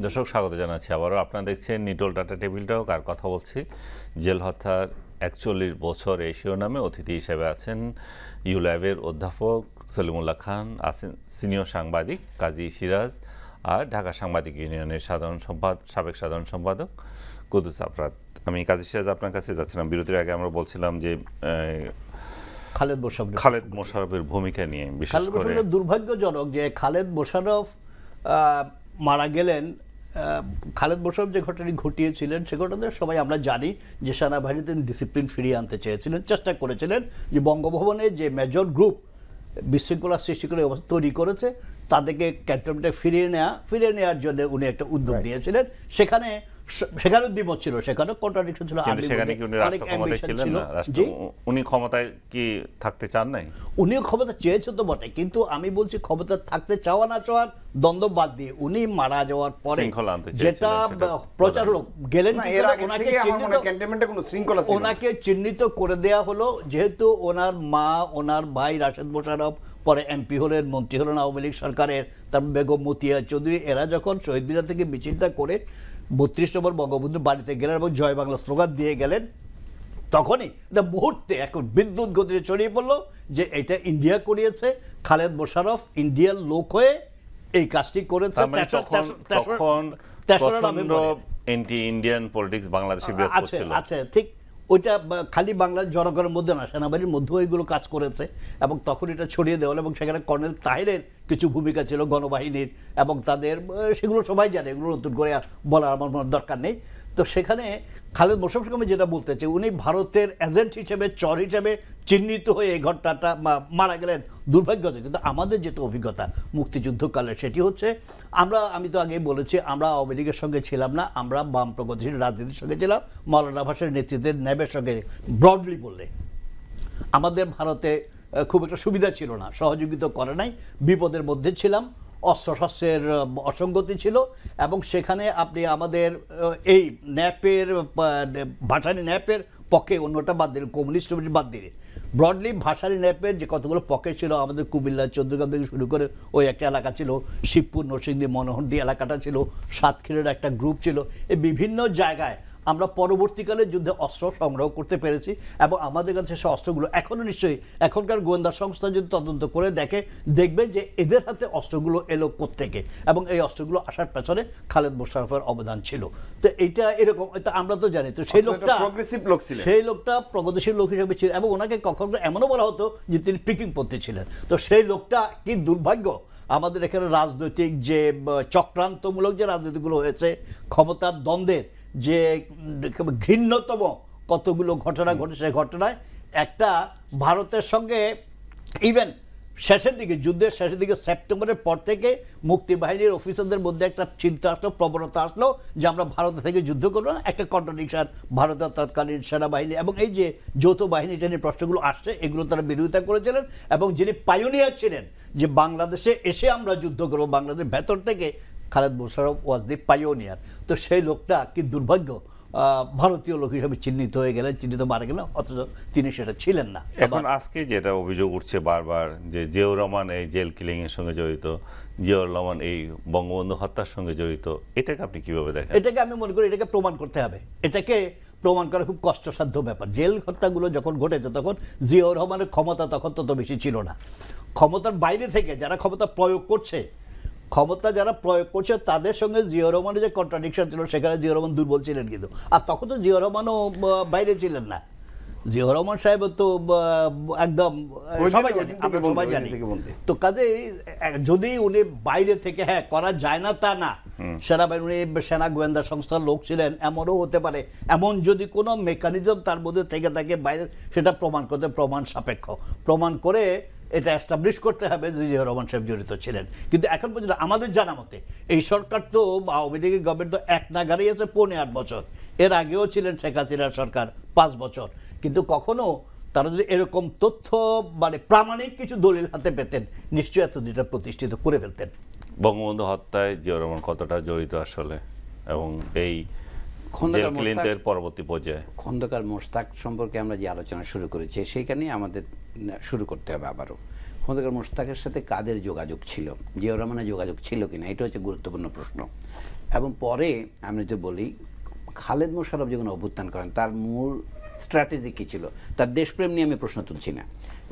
দর্শক স্বাগত জানাচ্ছি আবারও। আপনারা দেখছেন নিটোল ডাটা টেবিল টক, আর কথা বলছি জেল হত্যার 41 বছর এই শিরোনামে। অতিথি হিসেবে আছেন ইউল্যাবের অধ্যাপক সলিমুল্লাহ খান, আছেন সিনিয়র সাংবাদিক কাজী সিরাজ, আর ঢাকা সাংবাদিক ইউনিয়নের সাবেক সাধারণ সম্পাদক কুদ্দুস আফরাদ। আমি কাজী সিরাজ আপনার কাছে যাচ্ছিলাম, বিরতির আগে আমরা বলছিলাম যে খালেদ মোশাররফের ভূমিকা নিয়ে, বিশেষ করে দুর্ভাগ্যজনক যে খালেদ মোশাররফ মারা গেলেন। খালেদ মোশাররফ যে ঘটনাটি ঘটিয়েছিলেন সে ঘটনা সবাই আমরা জানি, যে সেনাবাহিনীতে ডিসিপ্লিন ফিরিয়ে আনতে চেয়েছিলেন, চেষ্টা করেছিলেন যে বঙ্গভবনে যে মেজর গ্রুপ বিশৃঙ্খলা সৃষ্টি করে অবস্থা তৈরি করেছে তাদেরকে ক্যান্টনমেন্টে ফিরিয়ে নেওয়ার জন্য উনি একটা উদ্যোগ নিয়েছিলেন। সেখানেও দ্বিমত ছিল, সেখানেও কন্ট্রাডিকশন ছিল, উনি ক্ষমতায় কি থাকতে চান নাই? উনিও ক্ষমতা চেয়েছেন তো বটে, কিন্তু আমি বলছি ক্ষমতা থাকতে চাওয়া না চাওয়ার দ্বন্দ্ব বাদ দিয়ে উনি মারা যাওয়ার পরে যেটা প্রচার হলো, গেলেন ওনাকে চিহ্নিত করে দেয়া হলো, যেহেতু ওনার মা, ওনার ভাই রাশেদ মোশাররফ পরে এমপি হলেন, মন্ত্রী হলেন আওয়ামী লীগ সরকারের, তারপর বেগম মতিয়া চৌধুরী, এরা যখন শহীদ মিনার থেকে মিছিলটা করে 32 নম্বর বঙ্গবন্ধুর বাড়িতে গেলেন এবং জয় বাংলা স্লোগান দিয়ে গেলেন, তখনই এটা মুহূর্তে এখন বিদ্যুৎ গতিতে ছড়িয়ে পড়লো যে এটা ইন্ডিয়া করিয়েছে, খালেদ মোশাররফ ইন্ডিয়ার লোক হয়ে এই কাজটি করেছে। আচ্ছা, ঠিক ওইটা খালি বাংলার জনগণের মধ্যে না, সেনাবাহিনীর মধ্যেও এগুলো কাজ করেছে, এবং তখন এটা ছড়িয়ে দেওয়া হলো, এবং সেখানে কর্নেল তাহিরের কিছু ভূমিকা ছিল গণবাহিনীর, এবং তাদের সেগুলো সবাই জানে, এগুলো নতুন করে বলার আমার দরকার নেই। তো সেখানে খালেদ মোশাররফকে আমি যেটা বলতে চাই, উনি ভারতের এজেন্ট হিসেবে, চর হিসেবে চিহ্নিত হয়ে এই ঘটনাটা মারা গেলেন, দুর্ভাগ্যজনক। কিন্তু আমাদের যেটা অভিজ্ঞতা মুক্তিযুদ্ধকালে সেটি হচ্ছে, আমি তো আগেই বলেছি, আমরা আওয়ামী লীগের সঙ্গে ছিলাম না, আমরা বাম প্রগতিশীল রাজনীতির সঙ্গে ছিলাম, মওলানা ভাসানীর নেতৃত্বের ন্যাবের সঙ্গে। ব্রডলি বললে আমাদের ভারতে খুব একটা সুবিধা ছিল না, সহযোগিতা করে নাই, বিপদের মধ্যে ছিলাম, অস্ত্রশস্ত্রের অসঙ্গতি ছিল, এবং সেখানে আপনি আমাদের এই ন্যাপের ভাসানী ন্যাপের পক্ষে, অন্যটা বাদ দিলেন, কমিউনিস্ট বাদ দিলেন, ব্রডলি ভাসানী ন্যাপের যে কতগুলো পক্ষে ছিল, আমাদের কুমিল্লা চৌদ্দগ্রাম থেকে শুরু করে ওই একটা এলাকা ছিল, শিবপুর, নরসিংদী, মনোহরদী এলাকাটা ছিল, সাতক্ষীরার একটা গ্রুপ ছিল, এই বিভিন্ন জায়গায় আমরা পরবর্তীকালে যুদ্ধে অস্ত্র সংগ্রহ করতে পেরেছি, এবং আমাদের কাছে সে অস্ত্রগুলো এখনও নিশ্চয়ই এখনকার গোয়েন্দা সংস্থা যদি তদন্ত করে দেখবে যে এদের হাতে অস্ত্রগুলো এলো কোত্থেকে, এবং এই অস্ত্রগুলো আসার পেছনে খালেদ মোশাররফের অবদান ছিল। তো এইটা এরকম, আমরা তো জানি, তো সেই লোকটা প্রগতিশীল লোক হিসেবে ছিল, এবং ওনাকে কখনো এমনও বলা হতো যে তিনি পিকিংপন্থী ছিলেন। তো সেই লোকটা কি দুর্ভাগ্য, আমাদের এখানে রাজনৈতিক যে চক্রান্তমূলক যে রাজনীতিগুলো হয়েছে, ক্ষমতার দ্বন্দ্বের যে ঘৃণ্যতম কতগুলো ঘটনা ঘটে, সেই ঘটনায় একটা ভারতের সঙ্গে ইভেন শেষের দিকে, যুদ্ধের শেষের দিকে সেপ্টেম্বরের পর থেকে মুক্তিবাহিনীর অফিসারদের মধ্যে একটা চিন্তা আসলো, প্রবণতা আসলো যে আমরা ভারত থেকে যুদ্ধ করবো না, একটা কন্ট্রাডিকশন ভারতের তৎকালীন সেনাবাহিনী এবং এই যে যৌথ বাহিনীটা নিয়ে প্রশ্নগুলো আসছে, এগুলো তারা বিরোধিতা করেছিলেন। এবং যিনি পাইওনিয়ার ছিলেন যে বাংলাদেশে এসে আমরা যুদ্ধ করবো, বাংলাদেশের ভেতর থেকে, খালেদ মোশাররফ ওয়াজ দি পাইওনিয়ার। তো সেই লোকটা কি দুর্ভাগ্য, ভারতীয় লোক হিসেবে চিহ্নিত হয়ে গেলেন, চিহ্নিত মারা গেলেন, অথচ তিনি সেটা ছিলেন না। এখন আজকে যেটা অভিযোগ উঠছে বারবার যে জিয়াউর রহমান এই জেল কিলিং এর সঙ্গে জড়িত, জিয়াউর রহমান এই বঙ্গবন্ধু হত্যার সঙ্গে জড়িত, এটাকে আপনি কিভাবে দেখেন? এটাকে আমি মনে করি এটাকে প্রমাণ করতে হবে। এটাকে প্রমাণ করা খুব কষ্টসাধ্য ব্যাপার। জেল হত্যাগুলো যখন ঘটেছে তখন জিয়াউর রহমানের ক্ষমতা তখন তত বেশি ছিল না। ক্ষমতার বাইরে থেকে যারা ক্ষমতা প্রয়োগ করছে, তাদের সঙ্গে জিয়াউর রহমানের যে কন্ট্রাডিকশন ছিল, সেখানে জিয়াউর রহমান দুর্বল ছিলেন কিন্তু। আর তখন তো জিয়াউর রহমানও বাইরে ছিলেন না। জিয়াউর রহমান সাহেব তো একদম সবাই জানি, আমরা সবাই জানি। তো কাজে যদি উনি বাইরে থেকে করা যায় না তা না, সেনাবাহিনী সেনা গোয়েন্দা সংস্থার লোক ছিলেন এমনও হতে পারে। এমন যদি কোনো মেকানিজম তার মধ্যে থেকে থাকে বাইরে, সেটা প্রমাণ করতে প্রমাণ সাপেক্ষ, প্রমাণ করে এটা এস্টাবলিশ করতে হবে যে জিয়াউর রহমান সাহেব জড়িত ছিলেন। কিন্তু এখন পর্যন্ত আমাদের জানা মতে এই সরকার তো, আওয়ামী লীগের গভর্নমেন্ট তো এক নাগারেই আছে 8.5 বছর। এর আগেও ছিলেন শেখ হাসিনার সরকার 5 বছর। কিন্তু কখনো তারা যদি এরকম তথ্য মানে প্রামাণিক কিছু দলিল হাতে পেতেন, নিশ্চয়ই এতদিনটা প্রতিষ্ঠিত করে ফেলতেন। বঙ্গবন্ধু হত্যায় জিয়াউর রহমান কতটা জড়িত আসলে, এবং এই জেল কিলিংয়ের পরবর্তী পর্যায়ে খন্দকার মোশতাক সম্পর্কে আমরা যে আলোচনা শুরু করেছি, সেইখানে আমাদের শুরু করতে হবে আবারও। খন্দকার মোশতাকের সাথে কাদের যোগাযোগ ছিল, জিয়াউর রহমানের যোগাযোগ ছিল কিনা, এটা হচ্ছে গুরুত্বপূর্ণ প্রশ্ন। এবং পরে আমি যদি বলি, খালেদ মোশাররফ যখন অভ্যুত্থান করেন, তার মূল স্ট্র্যাটেজি কী ছিল? তার দেশপ্রেম নিয়ে আমি প্রশ্ন তুলছি না,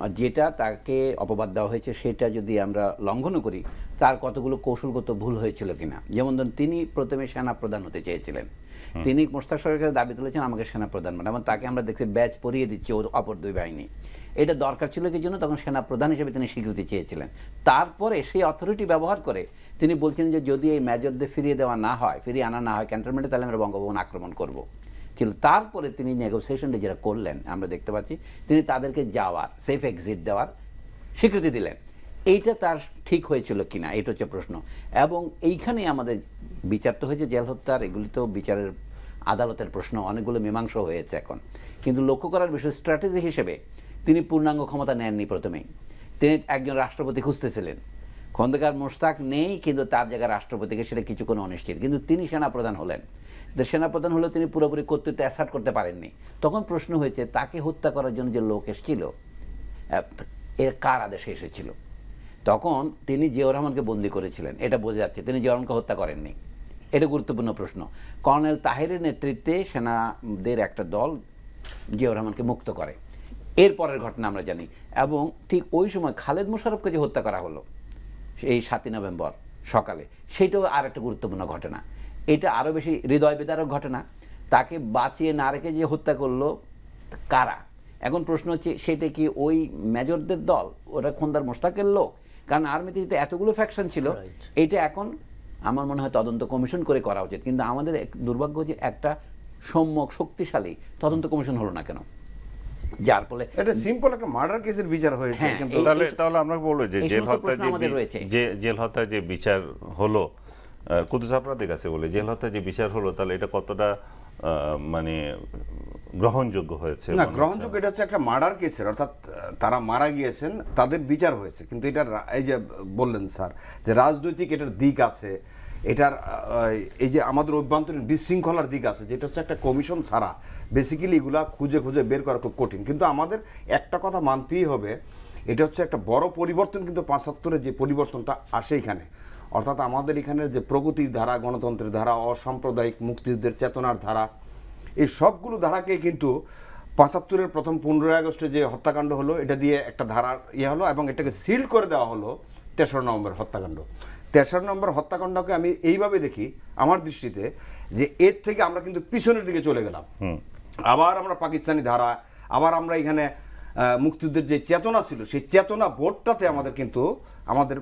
আর যেটা তাকে অপবাদ দেওয়া হয়েছে সেটা যদি আমরা লঙ্ঘনও করি, তার কতগুলো কৌশলগত ভুল হয়েছিল কিনা। যেমন ধরুন, তিনি প্রথমে সেনা প্রধান হতে চেয়েছিলেন, তিনি মোশতাক সরকারের দাবি তুলেছেন আমাকে সেনা প্রধান মানে, এবং তাকে আমরা দেখছি ব্যাচ পরিয়ে দিচ্ছি অপর দুই বাহিনী। এটা দরকার ছিল কি জন্য? তখন সেনা প্রধান হিসেবে তিনি স্বীকৃতি চেয়েছিলেন। তারপরে সেই অথরিটি ব্যবহার করে তিনি বলছেন যে যদি এই মেজরদের ফিরিয়ে আনা না হয় ক্যান্টনমেন্টে, তাহলে আমরা বঙ্গভবন আক্রমণ করব ছিল। তারপরে তিনি নেগোসিয়েশনটা যেটা করলেন আমরা দেখতে পাচ্ছি, তিনি তাদেরকে যাওয়ার, সেফ এক্সিট দেওয়ার স্বীকৃতি দিলেন। এইটা তার ঠিক হয়েছিল কিনা, এটা হচ্ছে প্রশ্ন। এবং এইখানে আমাদের বিচার তো হয়েছে জেল হত্যার, এগুলি তো বিচারের আদালতের প্রশ্ন, অনেকগুলো মীমাংস হয়েছে এখন। কিন্তু লক্ষ্য করার বিষয়, স্ট্র্যাটেজি হিসেবে তিনি পূর্ণাঙ্গ ক্ষমতা নেননি। প্রথমেই তিনি একজন রাষ্ট্রপতি খুঁজতেছিলেন। খন্দকার মোশতাক নেই, কিন্তু তার জায়গায় রাষ্ট্রপতিকে, সেটা কিছুক্ষণ অনিশ্চিত। কিন্তু তিনি সেনাপ্রধান হলেন। তো সেনাপ্রধান হলেও তিনি পুরোপুরি কর্তৃত্ব অ্যাসার্ট করতে পারেননি। তখন প্রশ্ন হয়েছে, তাকে হত্যা করার জন্য যে লোক এসেছিল, এর কার আদেশে এসেছিল? তখন তিনি জিয়াউর রহমানকে বন্দী করেছিলেন, এটা বোঝা যাচ্ছে। তিনি জিয়াউর রহমানকে হত্যা করেননি, এটা গুরুত্বপূর্ণ প্রশ্ন। কর্নেল তাহেরের নেতৃত্বে সেনাদের একটা দল জিয়াউর রহমানকে মুক্ত করে। এরপরের ঘটনা আমরা জানি। এবং ঠিক ওই সময় খালেদ মোশাররফকে যে হত্যা করা হলো এই 7ই নভেম্বর সকালে, সেটাও আর একটা গুরুত্বপূর্ণ ঘটনা। এটা আরও বেশি হৃদয় বিদারক ঘটনা। তাকে বাঁচিয়ে না রেখে যে হত্যা করলো কারা? এখন প্রশ্ন হচ্ছে, সেটা কি ওই মেজরদের দল, ওরা খন্দকার মোশতাকের লোক? কারণ আর্মিতে যেহেতু এতগুলো ফ্যাকশন ছিল, এইটা এখন আমার মনে হয় তদন্ত কমিশন করে করা উচিত। কিন্তু আমাদের দুর্ভাগ্য যে একটা সম্যক শক্তিশালী তদন্ত কমিশন হলো না কেন, যার ফলে এটা সিম্পল একটা মার্ডার কেসের বিচার হয়েছে। কিন্তু তাহলে আমরা বলবো যে জেল হত্যায় যে বিচার হলো, কুদ্দুস আপনাদের কাছে বলে জেল হত্যায় যে বিচার হলো, তাহলে এটা কতটা মানে গ্রহণযোগ্য হয়েছে? না, গ্রহণযোগ্য এটা হচ্ছে একটা মার্ডার কেসের, অর্থাৎ তারা মারা গিয়েছেন, তাদের বিচার হয়েছে। কিন্তু এটার এই যে বললেন স্যার যে রাজনৈতিক এটার দিক আছে, এটার এই যে আমাদের অভ্যন্তরীণ বিশৃঙ্খলার দিক আছে, যেটা হচ্ছে একটা কমিশন ছাড়া বেসিক্যালি এগুলা খুঁজে খুঁজে বের করা খুব কঠিন। কিন্তু আমাদের একটা কথা মানতেই হবে, এটা হচ্ছে একটা বড় পরিবর্তন। কিন্তু 75-এর যে পরিবর্তনটা আসে এখানে, অর্থাৎ আমাদের এখানের যে প্রগতির ধারা, গণতন্ত্রের ধারা, অসাম্প্রদায়িক মুক্তিযুদ্ধের চেতনার ধারা, এই সবগুলো ধারাকে কিন্তু 75-এর প্রথম 15 আগস্টে যে হত্যাকাণ্ড হলো, এটা দিয়ে একটা ধারা হলো, এবং এটাকে সিল করে দেওয়া হলো 3রা নভেম্বর হত্যাকাণ্ড। 3রা নভেম্বর হত্যাকাণ্ডকে আমি এইভাবে দেখি আমার দৃষ্টিতে, যে এর থেকে আমরা কিন্তু পিছনের দিকে চলে গেলাম। আবার আমরা পাকিস্তানি ধারা, আবার আমরা এখানে মুক্তিযুদ্ধের যে চেতনা ছিল, সেই চেতনা বোর্ডটাতে আমাদের কিন্তু আমাদের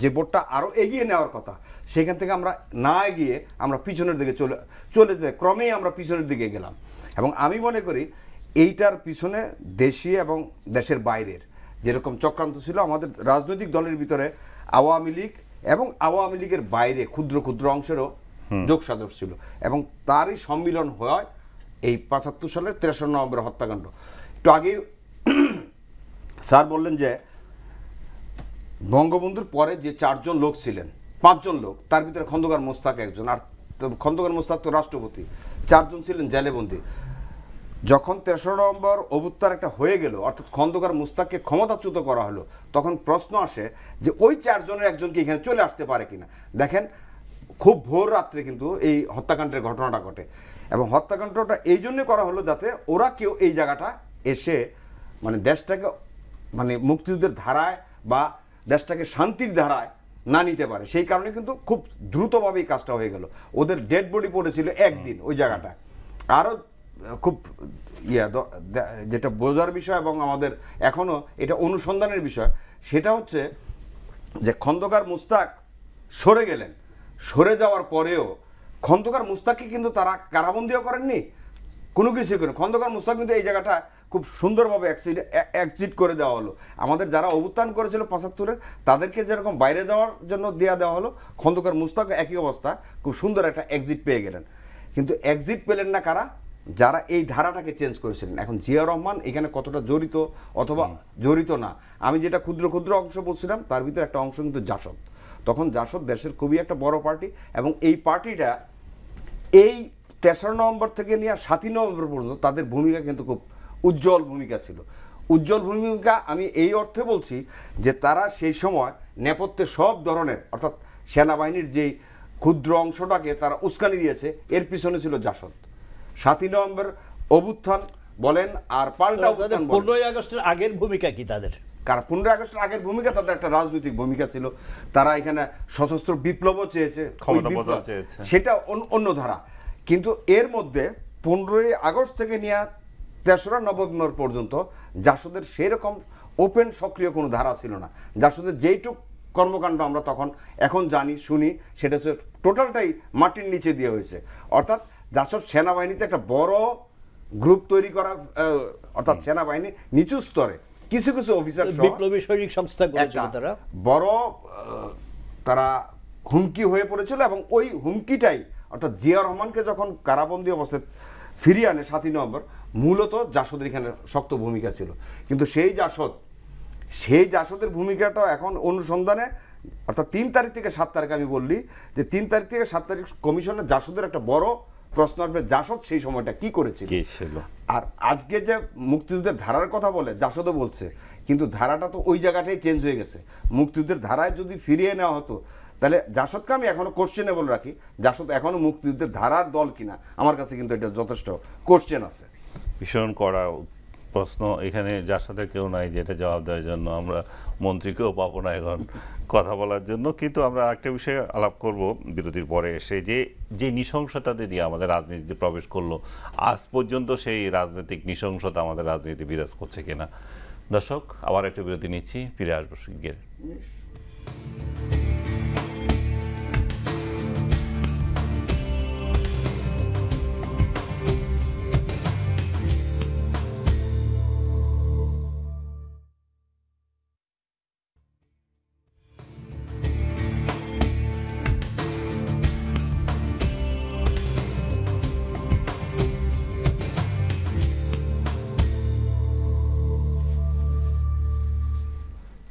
যে বোর্ডটা আরও এগিয়ে নেওয়ার কথা, সেখান থেকে আমরা না এগিয়ে আমরা পিছনের দিকে চলে যেতে ক্রমেই আমরা পিছনের দিকে গেলাম। এবং আমি মনে করি এইটার পিছনে দেশীয় এবং দেশের বাইরের যেরকম চক্রান্ত ছিল, আমাদের রাজনৈতিক দলের ভিতরে আওয়ামী লীগ এবং আওয়ামী লীগের বাইরে ক্ষুদ্র ক্ষুদ্র অংশেরও যোগসাজশ ছিল, এবং তারই সম্মিলন হয় এই 75 সালের 3রা নভেম্বর হত্যাকাণ্ড। একটু আগে স্যার বললেন যে বঙ্গবন্ধুর পরে যে 4 জন লোক ছিলেন, 5 জন লোক, তার ভিতরে খন্দকার মোশতাক একজন। আর খন্দকার মোশতাক তো রাষ্ট্রপতি, 4 জন ছিলেন জেলে বন্দী। যখন 3রা নভেম্বর অভ্যুত্থান একটা হয়ে গেল, অর্থাৎ খন্দকার মুস্তাককে ক্ষমতাচ্যুত করা হলো, তখন প্রশ্ন আসে যে ওই 4 জনের একজনকে এখানে চলে আসতে পারে কিনা। দেখেন খুব ভোর রাত্রে কিন্তু এই হত্যাকাণ্ডের ঘটনাটা ঘটে, এবং হত্যাকাণ্ডটা এই জন্য করা হলো যাতে ওরা কেউ এই জায়গাটা এসে মানে দেশটাকে মানে মুক্তিযুদ্ধের ধারায় বা দেশটাকে শান্তির ধারায় না নিতে পারে। সেই কারণে কিন্তু খুব দ্রুতভাবে এই কাজটা হয়ে গেল। ওদের ডেড বডি পড়েছিল একদিন ওই জায়গাটা। আরও খুব যেটা বোঝার বিষয় এবং আমাদের এখনও এটা অনুসন্ধানের বিষয়, সেটা হচ্ছে যে খন্দকার মুস্তাক সরে গেলেন, সরে যাওয়ার পরেও খন্দকার মুস্তাককে কিন্তু তারা কারাবন্দিও করেননি, কোনো কিছুই করেন। খন্দকার মুস্তাক কিন্তু এই জায়গাটা খুব সুন্দরভাবে এক্সিট করে দেওয়া হলো। আমাদের যারা অভ্যুত্থান করেছিল 75-এর তাদেরকে যেরকম বাইরে যাওয়ার জন্য দেওয়া হলো, খন্দকার মুস্তাক একই অবস্থা, খুব সুন্দর একটা এক্সিট পেয়ে গেলেন। কিন্তু এক্সিট পেলেন না কারা? যারা এই ধারাটাকে চেঞ্জ করেছিলেন। এখন জিয়া রহমান এখানে কতটা জড়িত অথবা জড়িত না, আমি যেটা ক্ষুদ্র ক্ষুদ্র অংশ বলছিলাম তার ভিতরে একটা অংশ কিন্তু জাসদ। তখন জাসদ দেশের খুবই একটা বড় পার্টি, এবং এই পার্টিটা এই 3রা নভেম্বর থেকে নিয়ে 7ই নভেম্বর পর্যন্ত তাদের ভূমিকা কিন্তু খুব উজ্জ্বল ভূমিকা ছিল। উজ্জ্বল ভূমিকা আমি এই অর্থে বলছি যে তারা সেই সময় নেপথ্যে সব ধরনের, অর্থাৎ সেনাবাহিনীর যেই ক্ষুদ্র অংশটাকে তারা উস্কানি দিয়েছে, এর পিছনে ছিল জাসদ। 7ই নভেম্বর অভ্যুত্থান বলেন আর পাল্টা অভ্যুত্থান বলেন, 15ই আগস্টের আগের ভূমিকা কি তাদের? কারণ 15 আগস্টের আগের ভূমিকা তাদের একটা রাজনৈতিক ভূমিকা ছিল। তারা এখানে সশস্ত্র বিপ্লবও চেয়েছে, ক্ষমতা বদল চেয়েছে, সেটা অন্য ধারা। কিন্তু এর মধ্যে 15ই আগস্ট থেকে নিয়ে 3রা নভেম্বর পর্যন্ত জাসদের সেই রকম ওপেন সক্রিয় কোনো ধারা ছিল না। জাসদের যেইটুক কর্মকাণ্ড আমরা তখন এখন জানি শুনি, সেটা হচ্ছে টোটালটাই মাটির নিচে দিয়ে হয়েছে। অর্থাৎ জাসদ সেনাবাহিনীতে একটা বড় গ্রুপ তৈরি করা, অর্থাৎ সেনাবাহিনী নিচু স্তরে কিছু কিছু অফিসার বিপ্লবী সৈনিক সংস্থা করেছিল তারা, বড় তারা হুমকি হয়ে পড়েছিল। এবং ওই হুমকিটাই অর্থাৎ জিয়া রহমানকে যখন কারাবন্দী অবস্থায় ফিরিয়ে আনে 7ই নভেম্বর, মূলত জাসদের এখানে শক্ত ভূমিকা ছিল। কিন্তু সেই জাসদের ভূমিকাটা এখন অনুসন্ধানে, অর্থাৎ 3 তারিখ থেকে 7 তারিখ আমি বললি যে 3 তারিখ থেকে 7 তারিখ কমিশনে জাসদের একটা বড় প্রশ্ন আসবে, জাসদ সেই সময়টা কি করেছিল। আর আজকে যে মুক্তিযুদ্ধের ধারার কথা বলে জাসদও বলছে, কিন্তু ধারাটা তো ওই জায়গাটাই চেঞ্জ হয়ে গেছে। মুক্তিযুদ্ধের ধারায় যদি ফিরিয়ে নেওয়া হতো, তাহলে জাসদকে আমি এখনো কোশ্চেনেবল রাখি, জাসদ এখনো মুক্তিযুদ্ধের ধারার দল কিনা আমার কাছে কিন্তু এটা যথেষ্ট কোশ্চেন আছে। ভীষণ কড়া প্রশ্ন, এখানে যার সাথে কেউ নাই যেটা জবাব দেওয়ার জন্য, আমরা মন্ত্রীকেও পাবো না এখন কথা বলার জন্য। কিন্তু আমরা একটা বিষয়ে আলাপ করব বিরতির পরে এসে, যে নৃশংসতাতে দিয়ে আমাদের রাজনীতিতে প্রবেশ করলো, আজ পর্যন্ত সেই রাজনৈতিক নৃশংসতা আমাদের রাজনীতি বিরাজ করছে কিনা। দর্শক, আবার একটা বিরতি নিচ্ছি, ফিরে আসবো শিগগির।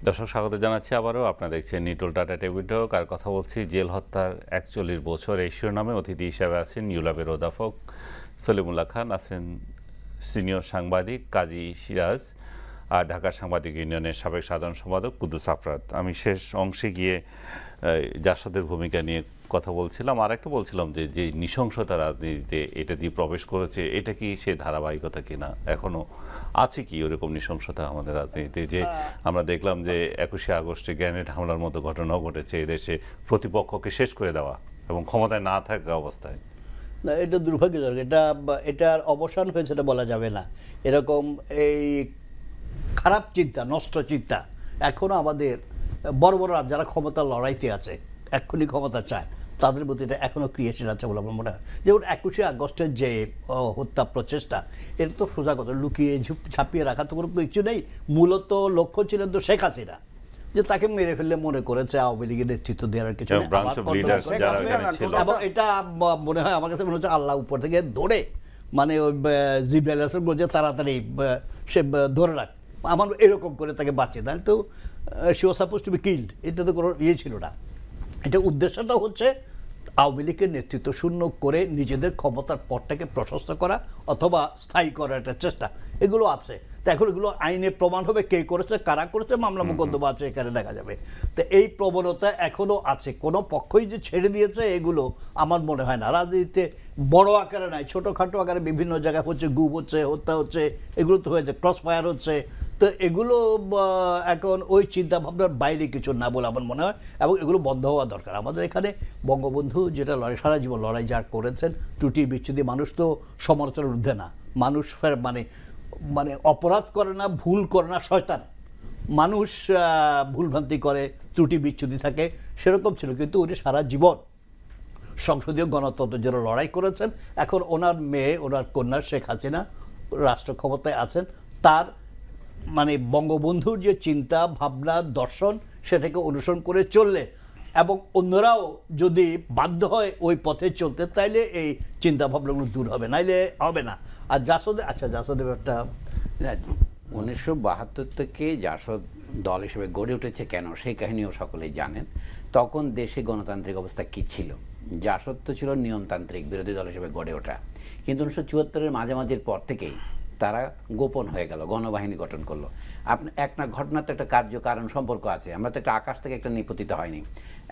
দর্শক, স্বাগত জানাচ্ছি আবারও। আপনারা দেখছেন নিটোল টাটা টেবিল টক, আর কথা বলছি জেল হত্যার 41 বছর এই শিরোনামে। অতিথি হিসেবে আছেন ইউল্যাবের অধ্যাপক সলিমুল্লাহ খান, আছেন সিনিয়র সাংবাদিক কাজী সিরাজ, আর ঢাকা সাংবাদিক ইউনিয়নের সাবেক সাধারণ সম্পাদক কুদ্দুস আফরাদ। আমি শেষ অংশে গিয়ে জাসদের ভূমিকা নিয়ে কথা বলছিলাম, আর একটা বলছিলাম যে নৃশংসতা রাজনীতিতে এটা দিয়ে প্রবেশ করেছে, এটা কি সে ধারাবাহিকতা কিনা, এখনো আছে কি ওরকম নৃশংসতা আমাদের রাজনীতিতে? যে আমরা দেখলাম যে 21শে আগস্টে গ্রেনেড হামলার মতো ঘটনাও ঘটেছে এদেশে, প্রতিপক্ষকে শেষ করে দেওয়া এবং ক্ষমতায় না থাকা অবস্থায়। না, এটা দুর্ভাগ্যজনক। এটার অবসান হয়েছে এটা বলা যাবে না। এরকম এই খারাপ চিন্তা, নষ্ট চিন্তা এখনো আমাদের বড় বড় যারা ক্ষমতার লড়াইতে আছে, এক্ষুনি ক্ষমতা চায়, তাদের মধ্যে এটা এখনো ক্রিয়েশন আছে বলে আমার মনে হয়। যেমন 21শে আগস্টের যে হত্যা প্রচেষ্টা, এটা তো সোজা কথা, লুকিয়ে ছাপিয়ে রাখা তো কোনো কিছু নেই। মূলত লক্ষ্য ছিলেন তো শেখ হাসিনা, যে তাকে মেরে ফেললে মনে করেছে আওয়ামী লীগের নেতৃত্ব দেওয়ার কিছু নেই। এবং এটা মনে হয় আমার কাছে মনে হচ্ছে আল্লাহ উপর থেকে ধরে, মানে ওই জিব্রাইল আসলাম বলছে তাড়াতাড়ি সে ধরে রাখ, আমার এরকম করে তাকে বাঁচিয়ে, তাহলে তো she was suppose two be killed. এটা তো কোনো ইয়ে ছিল না। এটা উদ্দেশ্যটা হচ্ছে আওয়ামী লীগের নেতৃত্ব শূন্য করে নিজেদের ক্ষমতার পথটাকে প্রশস্ত করা অথবা স্থায়ী করার একটা চেষ্টা, এগুলো আছে। তো এখন এগুলো আইনে প্রমাণ হবে কে করেছে, কারা করেছে, মামলা মোকদ্দমা আছে, এখানে দেখা যাবে। তো এই প্রবণতা এখনো আছে, কোনো পক্ষই যে ছেড়ে দিয়েছে এগুলো আমার মনে হয় না। রাজনীতিতে বড় আকারে নাই, ছোটোখাটো আকারে বিভিন্ন জায়গায় হচ্ছে, গুম হচ্ছে, হত্যা হচ্ছে, এগুলো তো হয়েছে, ক্রস ফায়ার হচ্ছে। তো এগুলো এখন ওই চিন্তা ভাবনার বাইরে কিছু না বলে আমার মনে হয়, এবং এগুলো বন্ধ হওয়া দরকার। আমাদের এখানে বঙ্গবন্ধু যেটা লড়াই, সারা জীবন লড়াই যা করেছেন, ত্রুটি বিচ্ছুতি, মানুষ তো সমালোচনার ঊর্ধ্বে না। মানুষ মানে অপরাধ করে না, ভুল করে না, শয়তান মানুষ, ভুলভ্রান্তি করে, ত্রুটি বিচ্ছুতি থাকে, সেরকম ছিল। কিন্তু উনি সারা জীবন সংসদীয় গণতন্ত্রের জন্য লড়াই করেছেন। এখন ওনার মেয়ে, ওনার কন্যা শেখ হাসিনা রাষ্ট্র ক্ষমতায় আছেন। তার মানে বঙ্গবন্ধুর যে চিন্তা ভাবনা, দর্শন, সেটাকে অনুসরণ করে চললে এবং অন্যরাও যদি বাধ্য হয় ওই পথে চলতে, তাইলে এই চিন্তা ভাবনাগুলো দূর হবে, নাইলে হবে না। আর জাসদের, আচ্ছা জাসদের একটা 1972 থেকে জাসদ দল হিসেবে গড়ে উঠেছে কেন, সেই কাহিনীও সকলেই জানেন। তখন দেশে গণতান্ত্রিক অবস্থা কি ছিল? জাসদ তো ছিল নিয়মতান্ত্রিক বিরোধী দল হিসেবে গড়ে ওঠা, কিন্তু 1974-এর মাঝামাঝির পর থেকেই তারা গোপন হয়ে গেল, গণবাহিনী গঠন করলো। একটা ঘটনার তো একটা কার্যকারণ সম্পর্ক আছে, আমরা তো একটা আকাশ থেকে একটা নিপতিত হয়নি।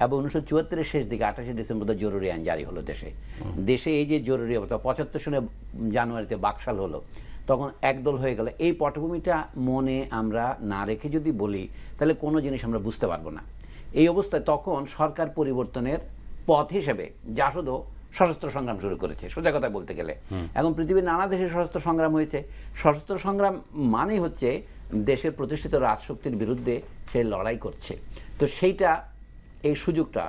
এবং 1974-এর শেষ দিকে 28শে ডিসেম্বর জরুরি আইন জারি হলো দেশে এই যে জরুরি অবস্থা, 75 সালে জানুয়ারিতে বাকশাল হলো, তখন একদল হয়ে গেল। এই পটভূমিটা মনে আমরা না রেখে যদি বলি, তাহলে কোনো জিনিস আমরা বুঝতে পারবো না। এই অবস্থায় তখন সরকার পরিবর্তনের পথ হিসেবে জাসদও সশস্ত্র সংগ্রাম শুরু করেছে, সোজা কথা বলতে গেলে। এখন পৃথিবীর নানা দেশে সশস্ত্র সংগ্রাম হয়েছে। সশস্ত্র সংগ্রাম মানেই হচ্ছে দেশের প্রতিষ্ঠিত রাজশক্তির বিরুদ্ধে সে লড়াই করছে। তো সেইটা, এই সুযোগটা,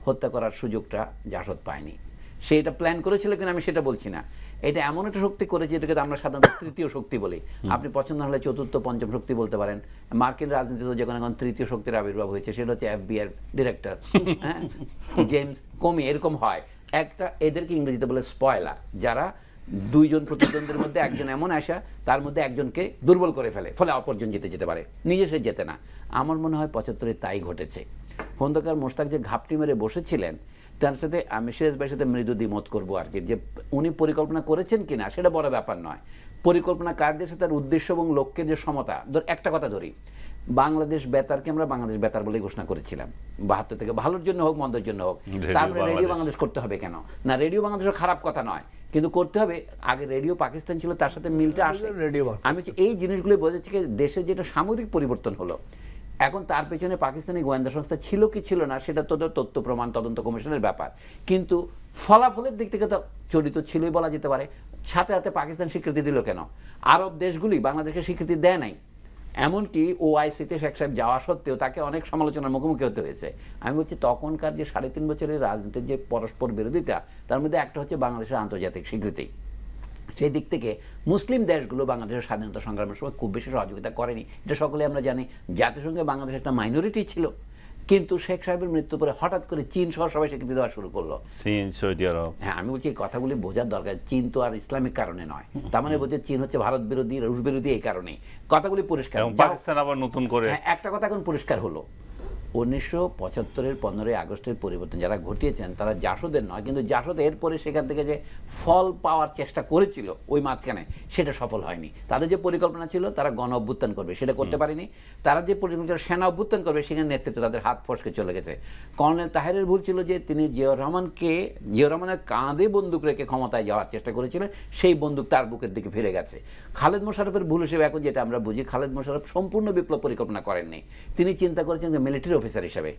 হত্যা করার সুযোগটা জাসদ পায়নি। সে এটা প্ল্যান করেছিল কিনা আমি সেটা বলছি না। এটা এমন একটা শক্তি করেছে যেটাকে আমরা সাধারণত তৃতীয় শক্তি বলি। আপনি পছন্দ হলে চতুর্থ, পঞ্চম শক্তি বলতে পারেন। মার্কিন রাজনীতিতে যখন এখন তৃতীয় শক্তির আবির্ভাব হয়েছে, সেটা হচ্ছে FBI ডিরেক্টর, হ্যাঁ, জেমস কোমি, এরকম হয় একটা। এদেরকে ইংরেজিতে বলে স্পয়লার, যারা দুইজন প্রতিদ্বন্দ্বীর মধ্যে একজন এমন আসা, তার মধ্যে একজনকে দুর্বল করে ফেলে, ফলে অপরজন জিতে যেতে পারে, নিজে সে জেতে না। আমার মনে হয় 75-এ তাই ঘটেছে। খন্দকার মোশতাক যে ঘাপটি মেরে বসেছিলেন, তার সাথে আমি সিরাজ ভাইয়ের সাথে মৃদু দ্বিমত করবো আর কি, যে উনি পরিকল্পনা করেছেন কিনা সেটা বড় ব্যাপার নয়। পরিকল্পনা কার্যের সাথে তার উদ্দেশ্য এবং লক্ষ্যের যে সমতা, একটা কথা ধরি, বাংলাদেশ বেতারকে আমরা বাংলাদেশ বেতার বলেই ঘোষণা করেছিলাম 72 থেকে, ভালোর জন্য হোক মন্দের জন্য হোক। তারপরে রেডিও বাংলাদেশ করতে হবে কেন? না, রেডিও বাংলাদেশের খারাপ কথা নয়, কিন্তু করতে হবে। আগে রেডিও পাকিস্তান ছিল, তার সাথে মিলটা আসে। আমি এই জিনিসগুলো বোঝাচ্ছি, দেশের যেটা সামরিক পরিবর্তন হলো, এখন তার পেছনে পাকিস্তানি গোয়েন্দা সংস্থা ছিল কি ছিল না সেটা তো তথ্য প্রমাণ তদন্ত কমিশনের ব্যাপার, কিন্তু ফলাফলের দিক থেকে তো জড়িত ছিলই বলা যেতে পারে। সাথে সাথে পাকিস্তান স্বীকৃতি দিল কেন? আরব দেশগুলি বাংলাদেশকে স্বীকৃতি দেয় নাই। এমনকি OIC-তে শেখ সাহেব যাওয়া সত্ত্বেও তাকে অনেক সমালোচনার মুখোমুখি হতে হয়েছে। আমি বলছি, তখনকার যে 3.5 বছরের রাজনীতির যে পরস্পর বিরোধিতা, তার মধ্যে একটা হচ্ছে বাংলাদেশের আন্তর্জাতিক স্বীকৃতি। সেই দিক থেকে মুসলিম দেশগুলো বাংলাদেশের স্বাধীনতা সংগ্রামের সময় খুব বেশি সহযোগিতা করেনি, এটা সকলে আমরা জানি। জাতিসংঘে বাংলাদেশ একটা মাইনরিটি ছিল, কিন্তু শেখ সাহেবের মৃত্যুর পরে হঠাৎ করে চীন সহ সবাই স্বীকৃতি দেওয়া শুরু করলো। চীন, সৌদি আরব। হ্যাঁ, আমি বলছি এই কথাগুলি বোঝার দরকার। চীন তো আর ইসলামিক কারণে নয়, তার মানে বোঝে চীন হচ্ছে ভারত বিরোধী, রুশ বিরোধী, এই কারণেই। কথাগুলি পরিষ্কার। পাকিস্তান আবার নতুন করে, একটা কথা এখন পরিষ্কার হলো, 1975-এর 15ই আগস্টের পরিবর্তন যারা ঘটিয়েছেন তারা জাসদের নয়, কিন্তু জাসদ এরপরে সেখান থেকে যে ফল পাওয়ার চেষ্টা করেছিল ওই মাঝখানে, সেটা সফল হয়নি। তাদের যে পরিকল্পনা ছিল তারা গণ অভ্যুত্থান করবে, সেটা করতে পারেনি। তারা যে পরিকল্পনা সেনা অভ্যুত্থান করবে, সেখানে নেতৃত্ব তাদের হাত ফসকে চলে গেছে। কর্নেল তাহেরের ভুল ছিল যে তিনি জিয়াউর রহমানের কাঁধে বন্দুক রেখে ক্ষমতায় যাওয়ার চেষ্টা করেছিলেন, সেই বন্দুক তার বুকের দিকে ফিরে গেছে। খালেদ মোশাররফের ভুল হিসেবে এখন যেটা আমরা বুঝি, খালেদ মোশাররফ সম্পূর্ণ বিপ্লব পরিকল্পনা করেননি। তিনি চিন্তা করেছেন যে মিলিটারি অফিসার হিসেবে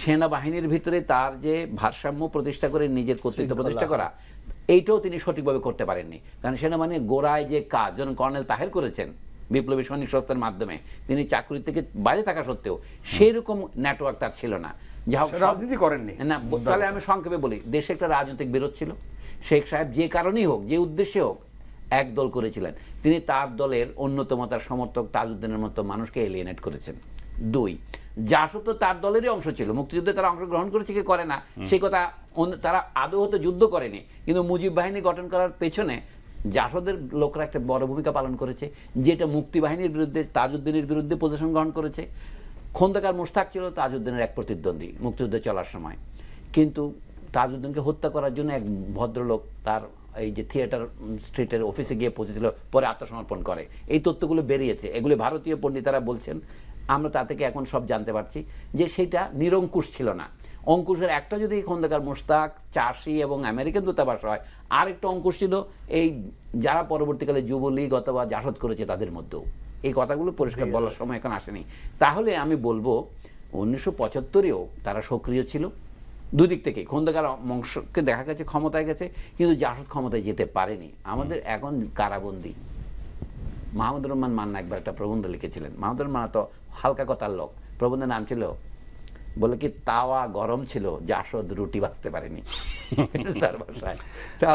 সেনাবাহিনীর ভিতরে তার যে ভারসাম্য প্রতিষ্ঠা করে নিজের কর্তৃত্ব প্রতিষ্ঠা করা, এইটাও তিনি সঠিকভাবে করতে পারেননি। কারণ সেনাবাহিনীর গোড়ায় যে কাজ যেন কর্নেল তাহের করেছেন বিপ্লবী সৈনিক সংস্থার মাধ্যমে, তিনি চাকরি থেকে বাইরে থাকা সত্ত্বেও সেই রকম নেটওয়ার্ক তার ছিল না। যা হোক, রাজনীতি করেননি না, তাহলে আমি সংক্ষেপে বলি, দেশে একটা রাজনৈতিক বিরোধ ছিল। শেখ সাহেব যে কারণেই হোক, যে উদ্দেশ্যে হোক, এক দল করেছিলেন। তিনি তার দলের অন্যতম তার সমর্থক তাজউদ্দিনের মতো মানুষকে এলিয়েনেট করেছেন। 2, জাসদ তো তার দলেরই অংশ ছিল, মুক্তিযুদ্ধে তারা অংশগ্রহণ করেছে কি করে না সেই কথা, তারা আদৌ হয়তো যুদ্ধ করেনি, কিন্তু মুজিব বাহিনী গঠন করার পেছনে জাসদের লোকরা একটা বড় ভূমিকা পালন করেছে, যেটা মুক্তি বাহিনীর বিরুদ্ধে, তাজউদ্দিনের বিরুদ্ধে পজিশন গ্রহণ করেছে। খন্দকার মোশতাক ছিল তাজউদ্দিনের এক প্রতিদ্বন্দ্বী মুক্তিযুদ্ধে চলার সময়, কিন্তু তাজউদ্দিনকে হত্যা করার জন্য এক ভদ্রলোক তার এই যে থিয়েটার স্ট্রিটের অফিসে গিয়ে পৌঁছেছিল, পরে আত্মসমর্পণ করে। এই তথ্যগুলো বেরিয়েছে, এগুলো ভারতীয় পণ্ডিতারা বলছেন। আমরা তা থেকে এখন সব জানতে পারছি যে সেটা নিরঙ্কুশ ছিল না। অঙ্কুশের একটা যদি খন্দকার মোশতাক, চাষি এবং আমেরিকান দূতাবাস হয়, আরেকটা অঙ্কুশ ছিল এই যারা পরবর্তীকালে যুবলীগ অথবা জাসদ করেছে তাদের মধ্যেও। এই কথাগুলো পরিষ্কার বলার সময় এখন আসেনি। তাহলে আমি বলবো 1975-এও তারা সক্রিয় ছিল দুদিক থেকে। খন্দকার বংশকে দেখা গেছে ক্ষমতায় গেছে, কিন্তু জাসদ ক্ষমতায় যেতে পারেনি। আমাদের এখন কারাবন্দী। মাহমুদুর রহমান মান্না একবার একটা প্রবন্ধ লিখেছিলেন। মাহমুদুর রহমান তো হালকা কথার লোক। প্রবন্ধের নাম ছিল, বলে কি, তাওয়া গরম ছিল, জাসদ রুটি বাঁচতে পারেনি। তার ভাষায়।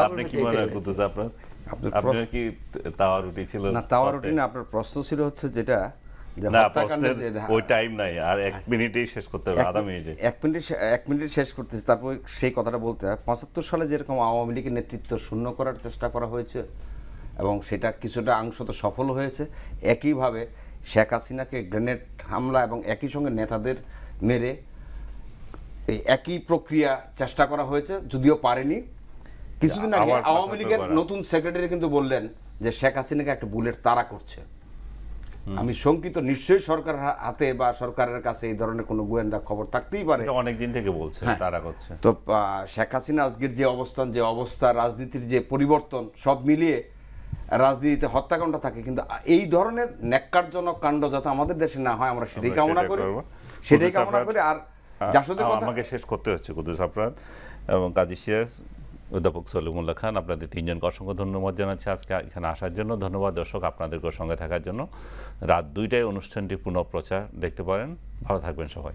আপনি কি মনে হয় কুদ্দুস আফরাদ, আপনার কি তাওয়া রুটি ছিল? না, তাওয়া রুটি না, আপনার প্রশ্ন ছিল হচ্ছে যেটা যে না, হত্যাকাণ্ডের ওই টাইম নাই, আর 1 মিনিটেই শেষ করতে হবে, আধা মিনিটে। 1 মিনিট শেষ করতেছি, তারপর সেই কথাটা বলতে হয়। 75 সালে যেরকম আওয়ামী লীগের নেতৃত্ব শূন্য করার চেষ্টা করা হয়েছে এবং সেটা কিছুটা অংশত সফল হয়েছে, একইভাবে শেখ হাসিনাকে গ্রেনেড হামলা এবং একই সঙ্গে নেতাদের মেরে এই একই প্রক্রিয়া চেষ্টা করা হয়েছে, যদিও পারেনি। কিছুদিন আগে আওয়ামী লীগের নতুন সেক্রেটারি কিন্তু বললেন যে শেখ হাসিনাকে একটা বুলেট তাড়া করছে। আমি শঙ্কিত, নিশ্চয়ই সরকার হাতে বা সরকারের কাছে এই ধরনের কোনো গোয়েন্দা খবর থাকতেই পারে। অনেক দিন থেকে বলছে তারা করছে। তো শেখ হাসিনা আজকের যে অবস্থান, যে অবস্থা, রাজনীতির যে পরিবর্তন, সব মিলিয়ে রাজনীতিতে হত্যাকাণ্ড থাকে, কিন্তু এই ধরনের ন্যাক্কারজনক কাণ্ড যাতে আমাদের দেশে না হয় আমরা সেটাই কামনা করি, সেটাই কামনা করি। আর জাসদের কথা আমাকে শেষ করতে হচ্ছে। কুদ্দুস আফরাদ এবং কাজী সিরাজ, অধ্যাপক সলিমুল্লাহ খান, আপনাদের তিনজনকে অসংখ্য ধন্যবাদ জানাচ্ছি আজকে এখানে আসার জন্য। ধন্যবাদ দর্শক আপনাদেরকে সঙ্গে থাকার জন্য। রাত 2টায় অনুষ্ঠানটি পুনঃ প্রচার দেখতে পারেন। ভালো থাকবেন সবাই।